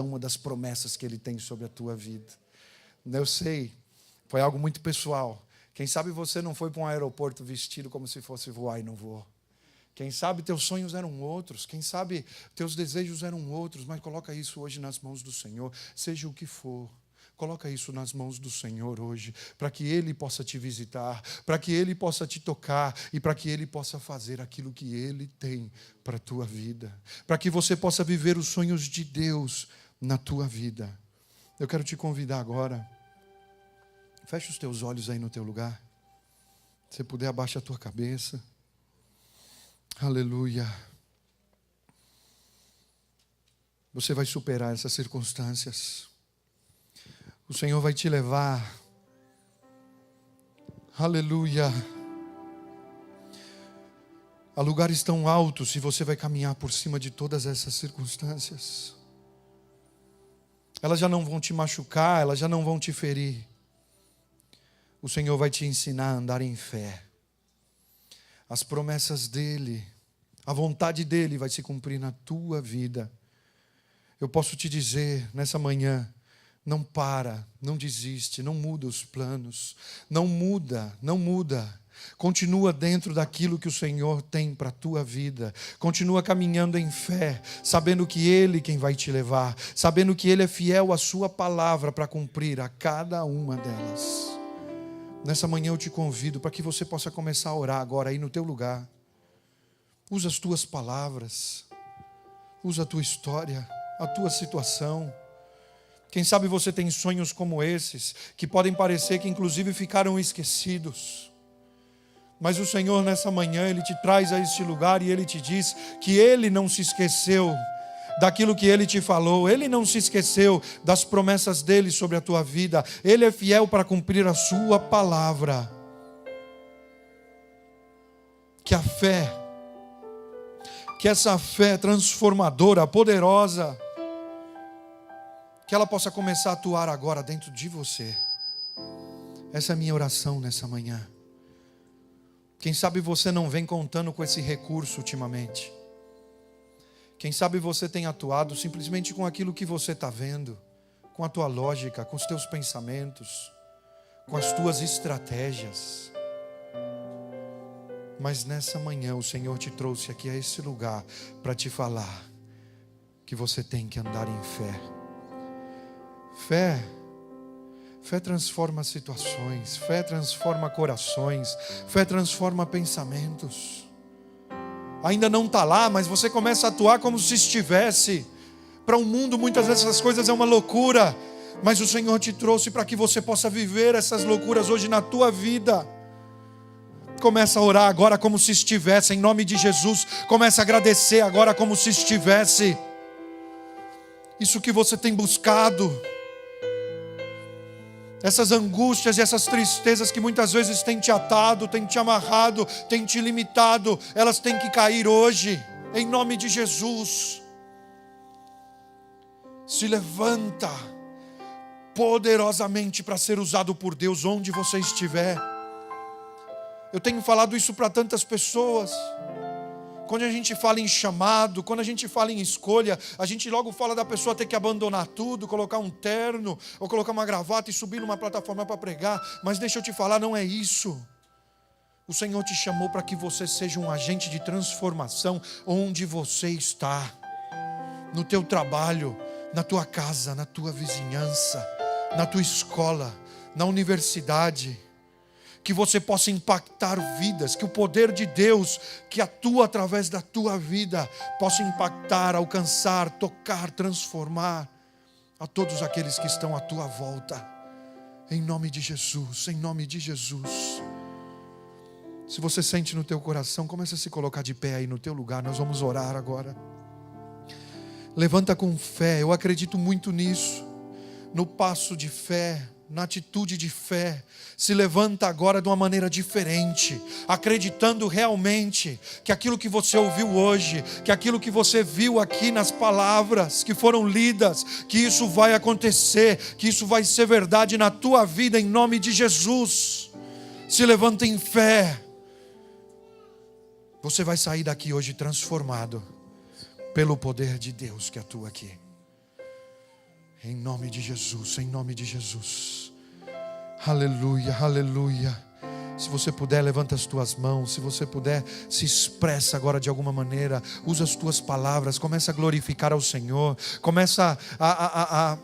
uma das promessas que Ele tem sobre a tua vida. Eu sei, foi algo muito pessoal. Quem sabe você não foi para um aeroporto vestido como se fosse voar e não voou. Quem sabe teus sonhos eram outros, quem sabe teus desejos eram outros, mas coloca isso hoje nas mãos do Senhor, seja o que for. Coloca isso nas mãos do Senhor hoje, para que Ele possa te visitar, para que Ele possa te tocar e para que Ele possa fazer aquilo que Ele tem para a tua vida, para que você possa viver os sonhos de Deus na tua vida. Eu quero te convidar agora, fecha os teus olhos aí no teu lugar, se puder abaixa a tua cabeça. Aleluia. Você vai superar essas circunstâncias. O Senhor vai te levar. Aleluia. A lugares tão altos, e você vai caminhar por cima de todas essas circunstâncias. Elas já não vão te machucar, elas já não vão te ferir. O Senhor vai te ensinar a andar em fé. As promessas dEle, a vontade dEle vai se cumprir na tua vida. Eu posso te dizer nessa manhã, não para, não desiste, não muda os planos, não muda. Continua dentro daquilo que o Senhor tem para a tua vida. Continua caminhando em fé, sabendo que Ele quem vai te levar, sabendo que Ele é fiel à sua palavra para cumprir a cada uma delas. Nessa manhã eu te convido para que você possa começar a orar agora aí no teu lugar. Usa as tuas palavras, usa a tua história, a tua situação. Quem sabe você tem sonhos como esses, que podem parecer que inclusive ficaram esquecidos. Mas o Senhor nessa manhã, Ele te traz a este lugar e Ele te diz que Ele não se esqueceu daquilo que Ele te falou. Ele não se esqueceu das promessas dEle sobre a tua vida. Ele é fiel para cumprir a sua palavra. Que a fé, que essa fé transformadora, poderosa, que ela possa começar a atuar agora dentro de você. Essa é a minha oração nessa manhã. Quem sabe você não vem contando com esse recurso ultimamente. Quem sabe você tem atuado simplesmente com aquilo que você está vendo, com a tua lógica, com os teus pensamentos, com as tuas estratégias. Mas nessa manhã o Senhor te trouxe aqui a esse lugar para te falar que você tem que andar em fé. Fé transforma situações, fé transforma corações, fé transforma pensamentos. Ainda não está lá, mas você começa a atuar como se estivesse. Para o mundo muitas vezes essas coisas é uma loucura, mas o Senhor te trouxe para que você possa viver essas loucuras hoje na tua vida. Começa a orar agora como se estivesse, em nome de Jesus. Começa a agradecer agora como se estivesse. Isso que você tem buscado, essas angústias e essas tristezas que muitas vezes têm te atado, têm te amarrado, têm te limitado, elas têm que cair hoje, em nome de Jesus. Se levanta poderosamente para ser usado por Deus onde você estiver. Eu tenho falado isso para tantas pessoas. Quando a gente fala em chamado, quando a gente fala em escolha, a gente logo fala da pessoa ter que abandonar tudo, colocar um terno, ou colocar uma gravata e subir numa plataforma para pregar. Mas deixa eu te falar, não é isso. O Senhor te chamou para que você seja um agente de transformação onde você está. No teu trabalho, na tua casa, na tua vizinhança, na tua escola, na universidade. que você possa impactar vidas, que o poder de Deus que atua através da tua vida possa impactar, alcançar, tocar, transformar a todos aqueles que estão à tua volta. Em nome de Jesus, em nome de Jesus. Se você sente no teu coração, comece a se colocar de pé aí no teu lugar. Nós vamos orar agora. Levanta com fé. Eu acredito muito nisso. No passo de fé, na atitude de fé. Se levanta agora de uma maneira diferente, acreditando realmente que aquilo que você ouviu hoje, que aquilo que você viu aqui nas palavras que foram lidas, que isso vai acontecer, que isso vai ser verdade na tua vida, em nome de Jesus. Se levanta em fé. Você vai sair daqui hoje transformado pelo poder de Deus que atua aqui. Em nome de Jesus, em nome de Jesus. Aleluia, aleluia. Se você puder, levanta as tuas mãos. Se você puder, se expressa agora de alguma maneira. Usa as tuas palavras, começa a glorificar ao Senhor. Começa a